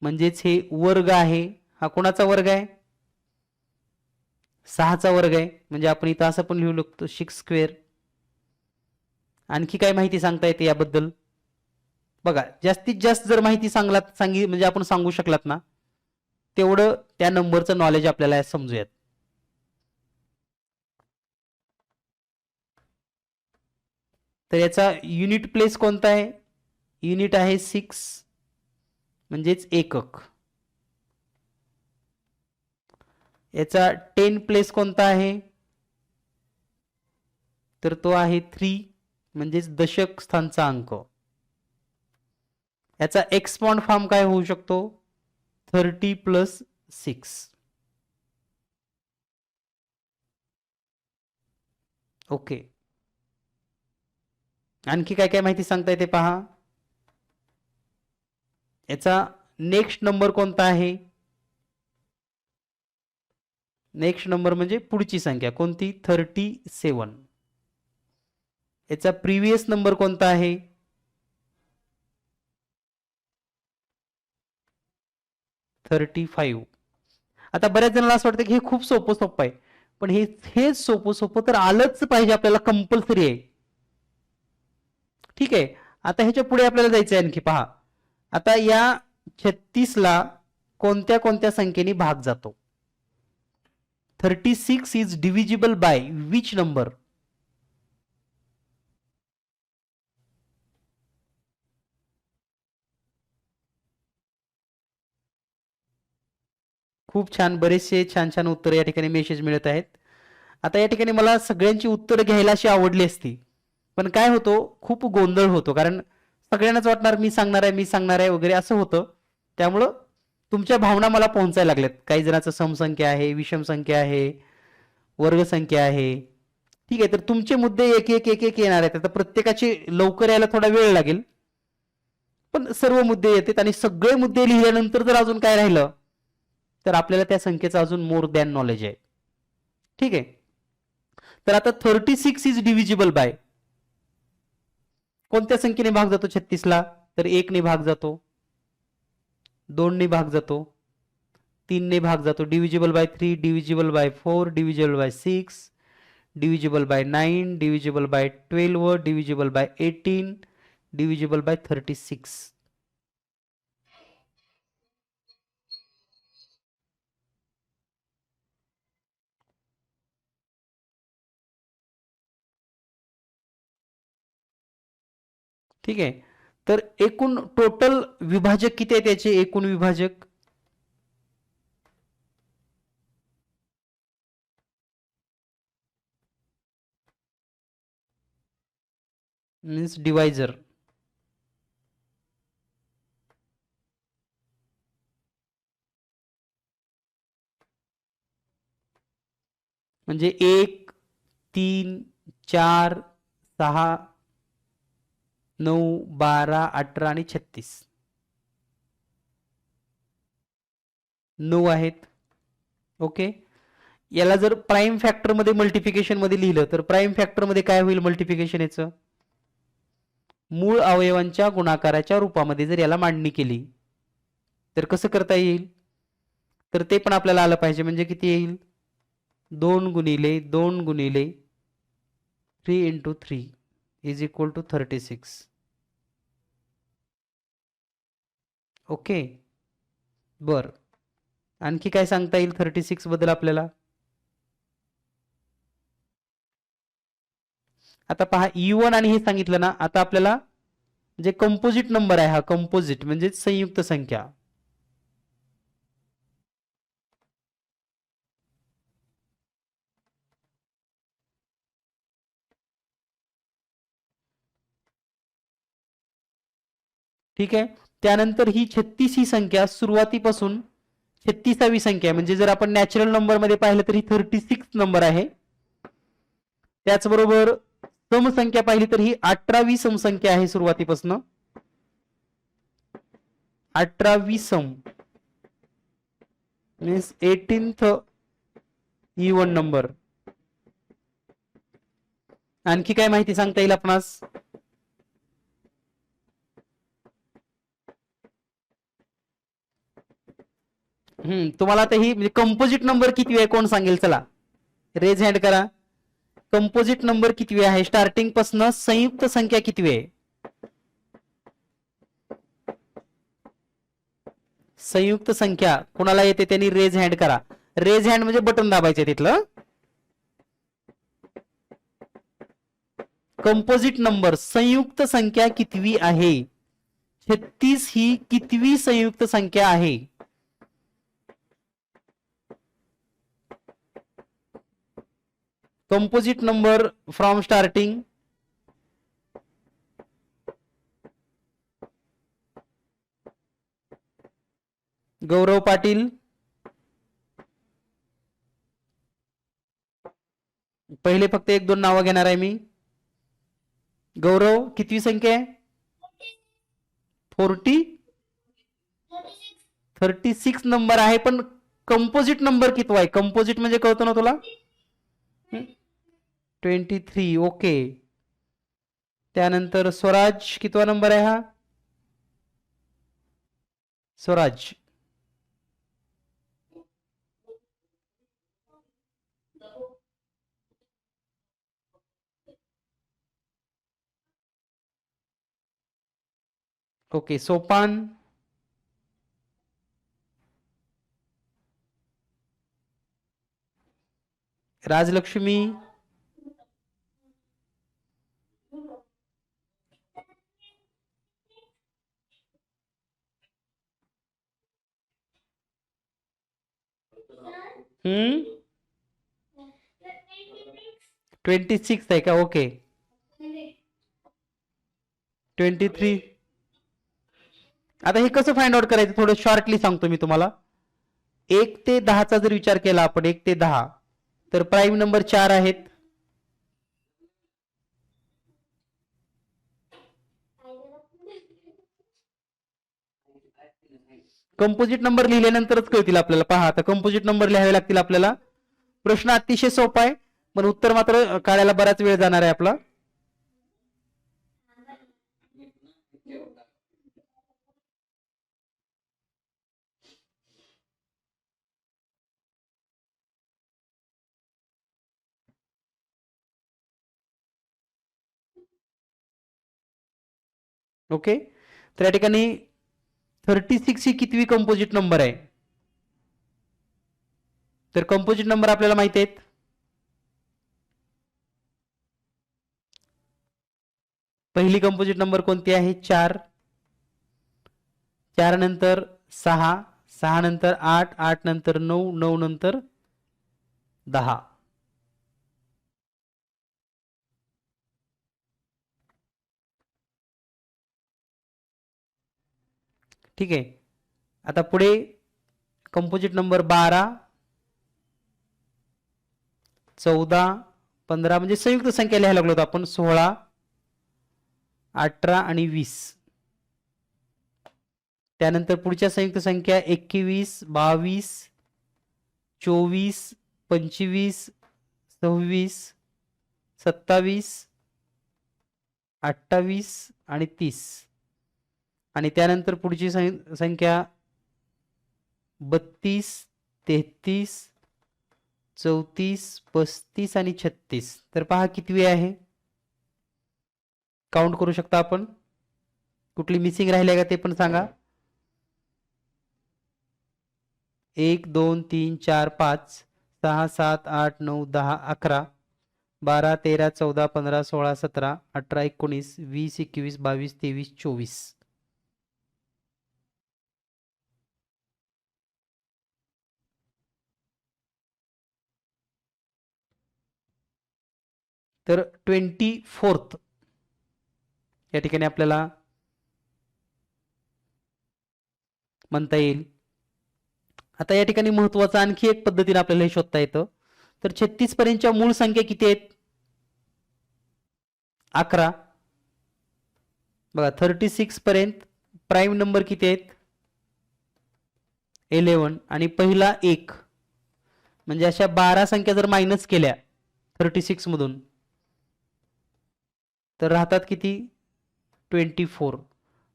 म्हणजेच हे वर्ग आहे. हा कोणाचा वर्ग आहे, 6चा वर्ग आहे. म्हणजे आपण इथं असं पण लिहू शकतो 6 स्क्वेअर. आणखी काय माहिती सांगता येते याबद्दल, बघा जास्तीत जास्त जर माहिती म्हणजे आपण सांगू शकलात ना, तेवढं त्या नंबरचं नॉलेज आपल्याला समजूयात. तर याचा युनिट प्लेस कोणता आहे, युनिट आहे 6, म्हणजेच एकक. याचा 10 प्लेस कोणता आहे, तर तो आहे 3, म्हणजेच दशक स्थानचा अंक. याचा एक्सपॉन्ड फॉर्म काय होऊ शकतो, 30+6. ओके. आणखी काय काय माहिती सांगता येते पहा. याचा नेक्स्ट नंबर कोणता आहे, नेक्स्ट नंबर म्हणजे पुढची संख्या कोणती, 37. याचा प्रिव्हियस नंबर कोणता आहे, 35. आता बऱ्याच जणांना असं वाटतं की हे खूप सोपं सोपं आहे, पण हे सोपं सोपं तर आलंच पाहिजे आपल्याला, कंपल्सरी आहे. ठीक आहे. आता ह्याच्या पुढे आपल्याला जायचं आहे आणखी पहा. आता या 36ला कोणत्या कोणत्या संख्येने भाग जातो, 36 is divisible by which number. खूप छान, बरेचसे छान छान उत्तर या ठिकाणी मेसेज मिळत आहेत. आता या ठिकाणी मला सगळ्यांची उत्तर घ्यायला अशी आवडली असती, पण काय होतो, खूप गोंधळ होतो, कारण सगळ्यांनाच वाटणार मी सांगणार आहे, मी सांगणार आहे वगैरे असं होतं. त्यामुळं तुमच्या भावना मला पोहोचायला लागल्यात. काही जणांचं समसंख्या आहे, विषम संख्या आहे, वर्गसंख्या आहे. ठीक आहे, तर तुमचे मुद्दे एक एक एक एक येणार आहेत. आता प्रत्येकाचे लवकर यायला थोडा वेळ लागेल, पण सर्व मुद्दे येतात आणि सगळे मुद्दे लिहिल्यानंतर जर अजून काय राहिलं तर आपल्याला त्या संख्येचं अजून मोर दॅन नॉलेज आहे. ठीक आहे, तर आता 36 इज डिव्हिजिबल बाय कोणत्या संख्येने भाग जातो 36ला? तर 1 ने भाग जातो, 2 ने भाग जातो, 3 ने भाग जातो, divisible by 3, divisible by 4, divisible by 6, divisible by 9, divisible by 12, divisible by 18, divisible by 36. ठीक आहे, तर एकूण टोटल विभाजक किती आहे त्याचे? एकूण विभाजक मीन्स डिवायझर, म्हणजे 1, 3, 4, 6, 9, 12, 18 आणि 36. 9 आहेत. ओके, याला जर प्राईम फॅक्टर मध्ये मल्टिप्लिकेशन मध्ये लिहिलं तर प्राईम फॅक्टर मध्ये काय होईल मल्टिप्लिकेशन याचं? मूळ अवयवांच्या गुणाकाराच्या रूपामध्ये जर याला मांडणी केली तर कसं करता येईल? तर ते पण आपल्याला आलं पाहिजे. म्हणजे किती येईल? 2 गुणिले 2 गुणिले 3 into 3 is equal to 36. Okay, बर, आणखी काय सांगता येईल 36 बद्दल आपल्याला? आता पहा, E1 आणि हे सांगितलं ना, आता आपल्याला जे कंपोजिट नंबर आहे, हा कंपोजिट म्हणजे संयुक्त संख्या. ठीक आहे, त्यानंतर ही 36 ही संख्या सुरुवातीपासून 36वी संख्या, म्हणजे जर आपण नॅचरल नंबर मध्ये पाहिलं तर ही 36 नंबर आहे. त्याचबरोबर समसंख्या पाहिली तर ही 18वी समसंख्या आहे सुरुवातीपासून. 18वी सम मीन्स 18th E1 नंबर. आणखी काय माहिती सांगता येईल आपणास? तुम्हाला आता ही कंपोजिट नंबर किती आहे कोण सांगेल? चला रेज हँड करा. कंपोजिट नंबर किती आहे स्टार्टिंग पासून? संयुक्त संख्या किती आहे? संयुक्त संख्या कोणाला येते त्यांनी रेज हँड करा. रेज हँड म्हणजे बटन दाबायचे तिथलं. कंपोजिट नंबर संयुक्त संख्या कितवी आहे? 36 ही कितवी संयुक्त संख्या आहे? Composite number from starting. Gaurav Patil. पहिले फक्त 1-2 नावं घेणार आहे मी. गौरव कितवी संख्या आहे? 36 नंबर आहे, पण कंपोजिट नंबर किती आहे? कंपोजिट म्हणजे कळतो ना तुला? 23. ओके, त्यानंतर स्वराज कितवा नंबर आहे हा? स्वराज ओके. सोपान. राजलक्ष्मी. हम्म 26 आहे का? ओके. 23. आता हे कसं फाइंड आउट करायचं थोडं शॉर्टली सांगतो मी तुम्हाला. 1 ते 10चा जर विचार केला आपण, 1 ते 10, तर प्राईम नंबर 4 आहेत. कंपोजिट नंबर लिहिल्यानंतरच कळतील आपल्याला. पहा आता कंपोजिट नंबर लिहावे लागतील आपल्याला. प्रश्न अतिशय सोपा आहे, पण उत्तर मात्र काढायला बराच वेळ जाणार आहे आपला. ओके, तर या ठिकाणी 36 ही कितवी कंपोजिट नंबर आहे? तर कंपोजिट नंबर आपल्याला माहिती आहेत. पहिली कंपोजिट नंबर कोणती आहे? 4. 4 नंतर 6, 6 नंतर 8, 8 नंतर 9, 9 नंतर 10. ठीक आहे. आता पुढे कंपोजिट नंबर 12, 14, 15 म्हणजे संयुक्त संख्या लिहायला लागलो आपण. 16, 18 आणि 20. त्यानंतर पुढच्या संयुक्त संख्या 21, 22, 24, 25, 26, 27, 28 आणि 30. आणि त्यानंतर पुढची संख्या 32, 33, 34, 35 आणि 36. तर पहा कितवी आहे, काउंट करू शकता आपण. कुठली मिसिंग राहिली का ते पण सांगा. 1 2 3 4 5 6 7 8 9 10 11 12 13 14 15 16 17 18 19 20 21 22 23 24. तर 24th या ठिकाणी आपल्याला म्हणता येईल. आता या ठिकाणी महत्वाचं आणखी एक पद्धतीने आपल्याला हे शोधता येतं. तर 36 पर्यंतच्या मूळ संख्या किती आहेत? 11. बघा 36 पर्यंत प्राईम नंबर किती आहेत? 11. आणि पहिला 1 म्हणजे अशा 12 संख्या जर मायनस केल्या 36 मधून तर राहतात किती? 24.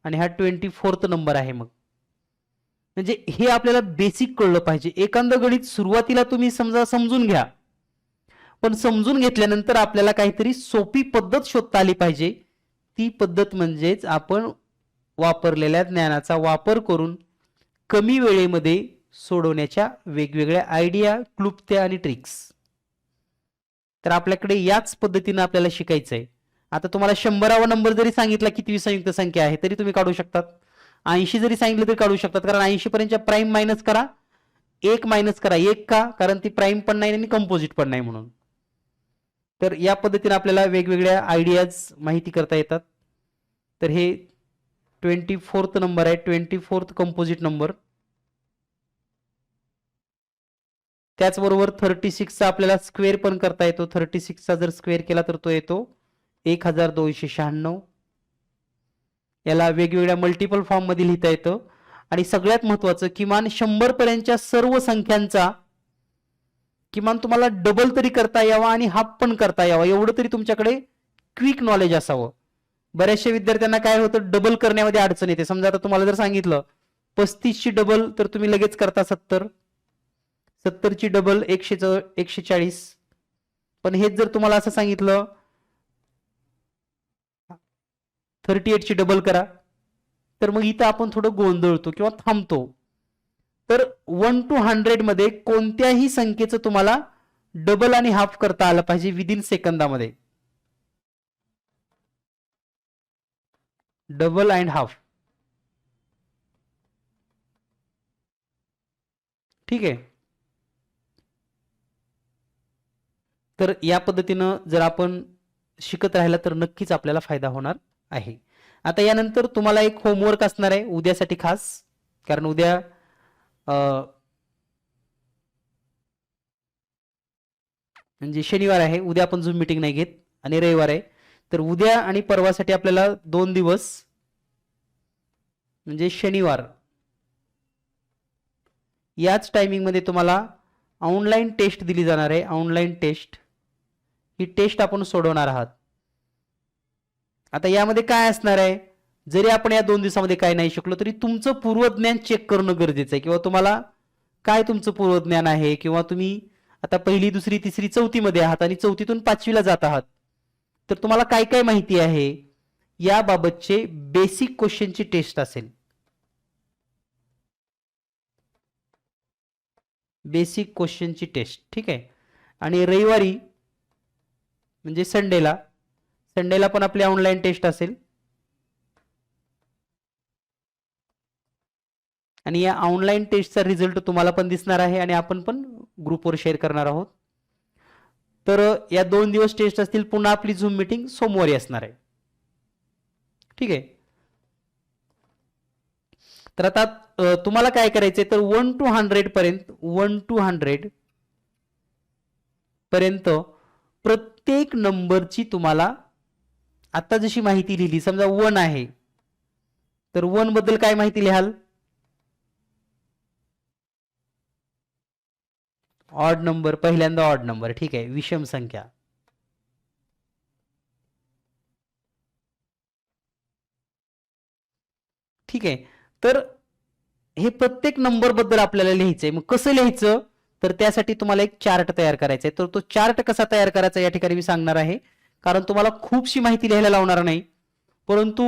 आणि हा 24th नंबर आहे. मग म्हणजे हे आपल्याला बेसिक कळलं पाहिजे. एखादं गणित सुरुवातीला तुम्ही समजून घ्या, पण समजून घेतल्यानंतर आपल्याला काहीतरी सोपी पद्धत शोधता आली पाहिजे. ती पद्धत म्हणजेच आपण वापरलेल्या ज्ञानाचा वापर करून कमी वेळेमध्ये सोडवण्याच्या वेगवेगळ्या आयडिया, क्लुप्त्या आणि ट्रिक्स. तर आपल्याकडे याच पद्धतीने आपल्याला शिकायचं आहे. आता तुम्हाला 100वा नंबर जरी सांगितला कितवी संयुक्त संख्या आहे तरी तुम्ही काढू शकतात. 80 जरी सांगितलं तरी काढू शकतात, कारण 80 पर्यंतच्या प्राईम मायनस करा, 1 मायनस करा. 1 का? कारण ती प्राईम पण नाही आणि कंपोजिट पण नाही म्हणून. तर या पद्धतीने आपल्याला वेगवेगळ्या आयडियाज माहिती करता येतात. तर हे 24th नंबर आहे, 24th कंपोजिट नंबर. त्याचबरोबर 36चा आपल्याला स्क्वेअर पण करता येतो. 36चा जर स्क्वेअर केला तर तो येतो 1296. याला वेगवेगळ्या मल्टिपल फॉर्म मध्ये लिहिता येतं. आणि सगळ्यात महत्वाचं, किमान 100 पर्यंतच्या सर्व संख्यांचा किमान तुम्हाला डबल तरी करता यावा आणि हाफ पण करता यावा, एवढं तरी तुमच्याकडे क्विक नॉलेज असावं. बऱ्याचशा विद्यार्थ्यांना काय होतं, डबल करण्यामध्ये अडचण येते. समजा आता तुम्हाला जर सांगितलं 35 ची डबल तर तुम्ही लगेच करता 70, 70 ची डबल 140. पण हेच जर तुम्हाला असं सांगितलं 38 ची डबल करा, तर मग इथं आपण थोडं गोंधळतो किंवा थांबतो. तर 1 to 100 मध्ये कोणत्याही संख्येचं तुम्हाला डबल आणि हाफ करता आलं पाहिजे विदिन सेकंदामध्ये. Double and half. ठीक आहे. तर या पद्धतीनं जर आपण शिकत राहिला तर नक्कीच आपल्याला फायदा होणार आहे. आता यानंतर तुम्हाला एक होमवर्क असणार आहे उद्यासाठी खास, कारण उद्या म्हणजे शनिवार आहे, उद्या आपण झूम मीटिंग नाही घेत आणि रविवार आहे. तर उद्या आणि परवासाठी आपल्याला 2 दिवस म्हणजे शनिवार याच टायमिंग मध्ये तुम्हाला ऑनलाईन टेस्ट दिली जाणार आहे. ऑनलाईन टेस्ट, ही टेस्ट आपण सोडवणार आहात. आता यामध्ये काय असणार आहे, जरी आपण या 2 दिवसामध्ये काय नाही शिकलो तरी तुमचं पूर्वज्ञान चेक करणं गरजेचं आहे, किंवा तुम्हाला काय तुमचं पूर्वज्ञान आहे, किंवा तुम्ही आता पहिली दुसरी तिसरी चौथी मध्ये आहात आणि चौथीतून 5वीला जात आहात, तर तुम्हाला काय काय माहिती आहे याबाबतचे बेसिक क्वेश्चनची टेस्ट असेल. बेसिक क्वेश्चनची टेस्ट, ठीक आहे. आणि रविवारी म्हणजे संडेला पण आपली ऑनलाईन टेस्ट असेल. आणि या ऑनलाईन टेस्टचा रिझल्ट तुम्हाला पण दिसणार आहे आणि आपण पण ग्रुपवर शेअर करणार आहोत. तर या 2 दिवस टेस्ट असतील. पुन्हा आपली झूम मीटिंग सोमवारी असणार आहे, ठीक आहे. तर आता तुम्हाला काय करायचंय, तर 1 to 100 पर्यंत 1 to 100 पर्यंत प्रत्येक नंबरची तुम्हाला आता जशी माहिती लिहिली, समजा 1 आहे तर 1 बद्दल काय माहिती लिहाल, ऑड नंबर, पहिल्यांदा ऑड नंबर, ठीक आहे, विषम संख्या. ठीक आहे. तर हे प्रत्येक नंबर बद्दल आपल्याला लिहायचंय. मग कसं लिहायचं, तर त्यासाठी तुम्हाला एक चार्ट तयार करायचा आहे. तर तो चार्ट कसा तयार करायचा या ठिकाणी मी सांगणार आहे, कारण तुम्हाला खूपशी माहिती लिहायला लावणार नाही, परंतु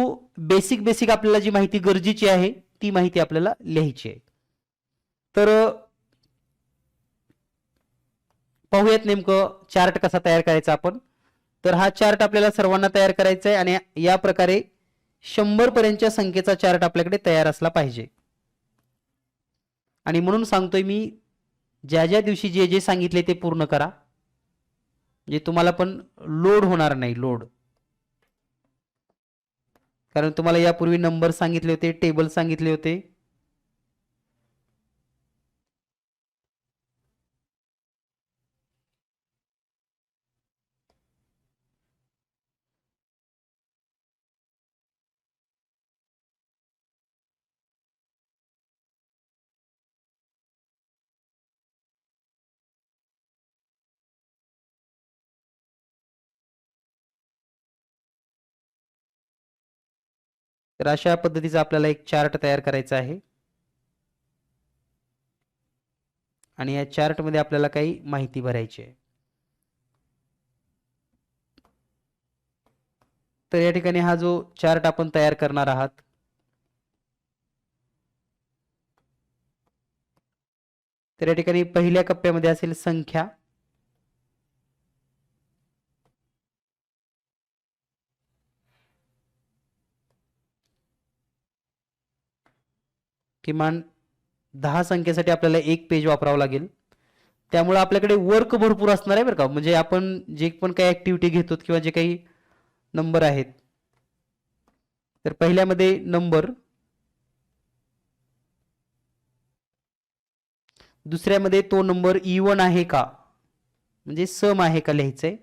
बेसिक बेसिक आपल्याला जी माहिती गरजेची आहे ती माहिती आपल्याला लिहायची आहे. तर पाहूयात नेमकं चार्ट कसा तयार करायचा आपण. तर हा चार्ट आपल्याला सर्वांना तयार करायचा आहे आणि या प्रकारे 100 पर्यंतच्या संख्येचा चार्ट आपल्याकडे तयार असला पाहिजे. आणि म्हणून सांगतोय मी, ज्या ज्या दिवशी जे जे सांगितले ते पूर्ण करा, म्हणजे तुम्हाला पण लोड होणार नाही, लोड. कारण तुम्हाला यापूर्वी नंबर सांगितले होते, टेबल सांगितले होते. तर अशा पद्धतीचा आपल्याला एक चार्ट तयार करायचा आहे आणि या चार्ट मध्ये आपल्याला काही माहिती भरायची आहे. तर या ठिकाणी हा जो चार्ट आपण तयार करणार आहात, तर या ठिकाणी पहिल्या कप्प्यामध्ये असेल संख्या, किमान 10 संख्येसाठी आपल्याला एक पेज वापरावं लागेल. त्यामुळे आपल्याकडे वर्क भरपूर असणार आहे बरं का. म्हणजे आपण जे पण काही ऍक्टिव्हिटी घेतो किंवा जे काही नंबर आहेत, तर पहिल्यामध्ये नंबर, दुसऱ्यामध्ये तो नंबर इवन आहे का, म्हणजे सम आहे का लिहायचंय.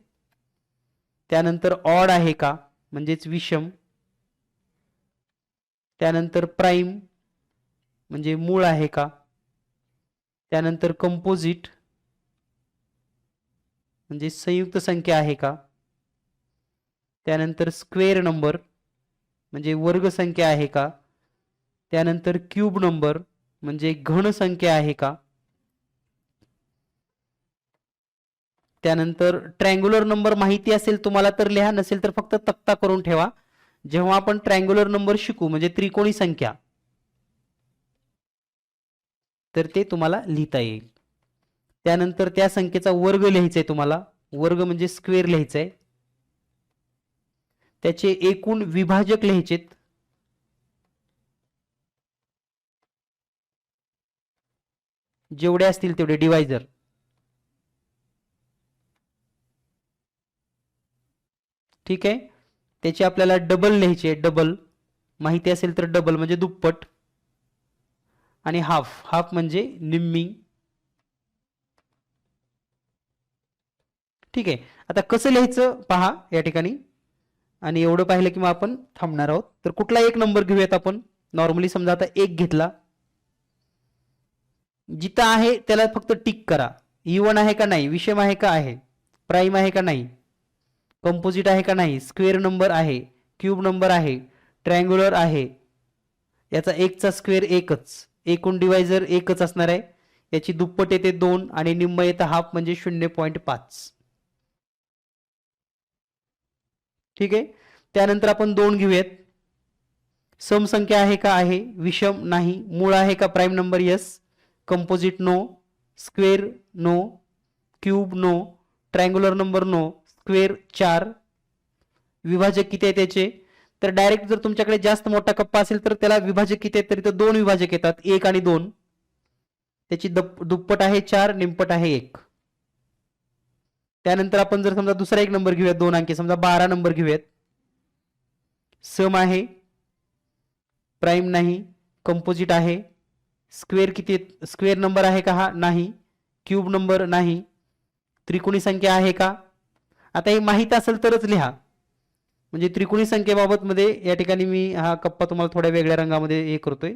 त्यानंतर ऑड आहे का, म्हणजेच विषम. त्यानंतर प्राईम म्हणजे मूळ आहे का. त्यानंतर कंपोजिट म्हणजे संयुक्त संख्या आहे का. त्यानंतर स्क्वेअर नंबर म्हणजे वर्ग संख्या आहे का. त्यानंतर क्यूब नंबर म्हणजे घन संख्या आहे का. त्यानंतर ट्रँग्युलर नंबर माहिती असेल तुम्हाला तर लिहा, नसेल तर फक्त तक्ता करून ठेवा. जेव्हा आपण ट्रँग्युलर नंबर शिकू म्हणजे त्रिकोणी संख्या, तर ते तुम्हाला लिहिता येईल. त्यानंतर त्या संख्येचा वर्ग लिहायचा आहे तुम्हाला, वर्ग म्हणजे स्क्वेअर लिहायचा आहे. त्याचे एकूण विभाजक लिहायचेत. जेवढे असतील तेवढे डिवायझर. ठीक आहे. त्याची आपल्याला डबल लिहायची आहे, डबल. माहिती असेल तर डबल म्हणजे दुप्पट, आणि हाफ, हाफ म्हणजे निम्मी. ठीक आहे. आता कसं लिहायचं पहा या ठिकाणी, आणि एवढं पाहिलं की मग आपण थांबणार आहोत. तर कुठला एक नंबर घेऊयात आपण. नॉर्मली समजा आता एक घेतला, जिथं आहे त्याला फक्त टिक करा. इवन आहे का नाही, विषम आहे का आहे, प्राईम आहे का नाही, कंपोजिट आहे का नाही, स्क्वेअर नंबर आहे, क्यूब नंबर आहे, ट्रायंग्युलर आहे. याचा एकचा स्क्वेअर एकच, एकूण डिवायझर एकच असणार आहे. याची दुप्पट येते 2 आणि निम्म येतं हाफ म्हणजे 0.5. ठीक आहे. त्यानंतर आपण 2 घेऊयात. सम संख्या आहे का आहे, विषम नाही, मूळ आहे का prime number yes, composite no, square no, cube no, triangular number no, square 4. विभाजक किती आहे त्याचे, तर डायरेक्ट जर तुमच्याकडे जास्त मोठा कप्पा असेल तर त्याला विभाजक किती आहेत, तरी तर 2 विभाजक येतात, 1 आणि 2. त्याची दुप्पट आहे 4, निमपट आहे 1. त्यानंतर आपण जर समजा दुसरा एक नंबर घेऊयात 2 अंकी, समजा 12 नंबर घेऊयात. सम आहे, प्राईम नाही, कंपोजिट आहे, स्क्वेअर किती, स्क्वेअर नंबर आहे का हा, नाही, क्यूब नंबर नाही, त्रिकोणी संख्या आहे का. आता हे माहित असेल तरच लिहा. म्हणजे त्रिकोणी संख्येबाबत मध्ये या ठिकाणी मी हा कप्पा तुम्हाला थोड्या वेगळ्या रंगामध्ये हे करतोय.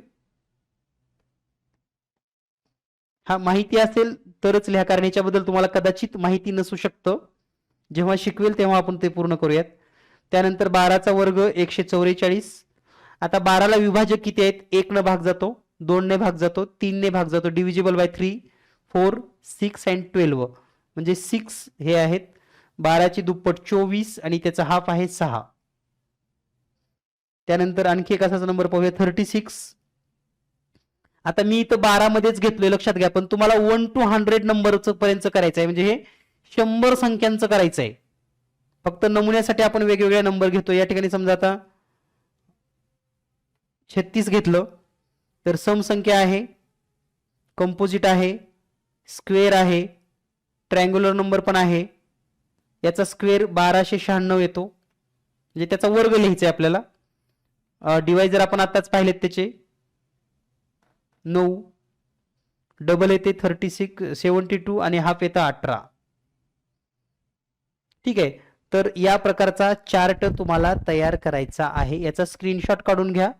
हा माहिती असेल तरच लिहा, कारण याच्याबद्दल तुम्हाला कदाचित माहिती नसू शकतं. जेव्हा शिकवेल तेव्हा आपण ते पूर्ण करूयात. त्यानंतर 12चा वर्ग 144. आता 12ला विभाजक किती आहेत, 1 ने भाग जातो, 2 ने भाग जातो, 3 ने भाग जातो, डिव्हिजिबल बाय 3, 4, 6 अँड 12 म्हणजे 6 हे आहेत. 12ची दुप्पट 24 आणि त्याचा हाफ आहे 6. त्यानंतर आणखी एक असाच नंबर पाहूया 36. आता मी इथं 12 मध्येच घेतलोय, लक्षात घ्या, पण तुम्हाला 1 to 100 नंबरचं पर्यंत करायचं आहे, म्हणजे हे 100 संख्यांचं करायचं आहे. फक्त नमुन्यासाठी आपण वेगवेगळे नंबर घेतो. या ठिकाणी समजा आता 36 घेतलं तर सम संख्या आहे, कंपोजिट आहे, स्क्वेअर आहे, ट्रायंग्युलर नंबर पण आहे. याचा स्क्वेअर 1296 येतो, म्हणजे त्याचा वर्ग लिहायचा आहे आपल्याला. डिवायझर आपण आताच पाहिलेत त्याचे 9, डबल येते 36 72 आणि हाफ येतं 18. ठीक आहे. तर या प्रकारचा चार्ट तुम्हाला तयार करायचा आहे. याचा स्क्रीनशॉट काढून घ्या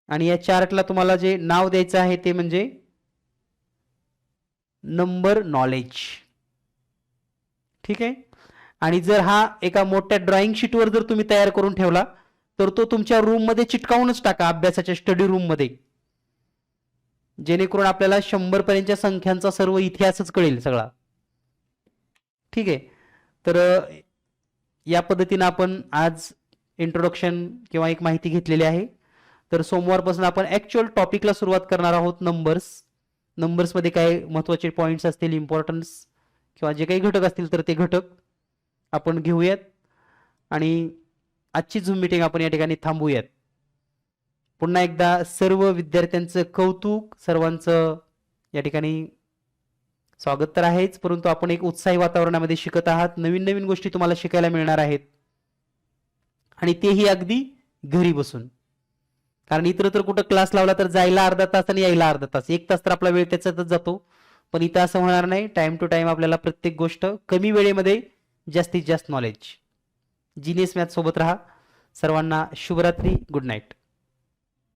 आणि या चार्टला तुम्हाला जे नाव द्यायचं आहे ते म्हणजे नंबर नॉलेज. ठीक आहे. आणि जर हा एका मोठ्या ड्रॉइंग शीटवर जर तुम्ही तयार करून ठेवला तर तो तुमच्या रूम मध्ये चिटकावूनच टाका, अभ्यासाच्या स्टडी रूम मध्ये, जेणेकरून आपल्याला 100 पर्यंतच्या संख्यांचा सर्व इतिहासच कळेल सगळा. ठीक आहे. तर या पद्धतीने आपण आज इंट्रोडक्शन किंवा एक माहिती घेतलेली आहे. तर सोमवारपासून आपण ऍक्च्युअल टॉपिकला सुरुवात करणार आहोत. नंबर्स मध्ये काय महत्त्वाचे पॉइंट्स असतील, इम्पॉर्टन्स किंवा जे काही घटक असतील तर ते घटक आपण घेऊयात आणि आजची झूम मीटिंग आपण या ठिकाणी थांबवूयात. पुन्हा एकदा सर्व विद्यार्थ्यांचं कौतुक, सर्वांचं या ठिकाणी स्वागत तर आहेच, परंतु आपण एक उत्साही वातावरणामध्ये शिकत आहात. नवीन नवीन गोष्टी तुम्हाला शिकायला मिळणार आहेत आणि तेही अगदी घरी बसून. कारण इतर कुठं क्लास लावला तर जायला अर्धा तास आणि यायला अर्धा तास, 1 तास तर आपला वेळ त्याच्यातच जातो. पण इथं असं होणार नाही. टाइम टू टाइम आपल्याला प्रत्येक गोष्ट कमी वेळेमध्ये जास्तीत जास्त नॉलेज. जीनियस मॅथ सोबत राहा. सर्वांना शुभरात्री, गुड नाईट.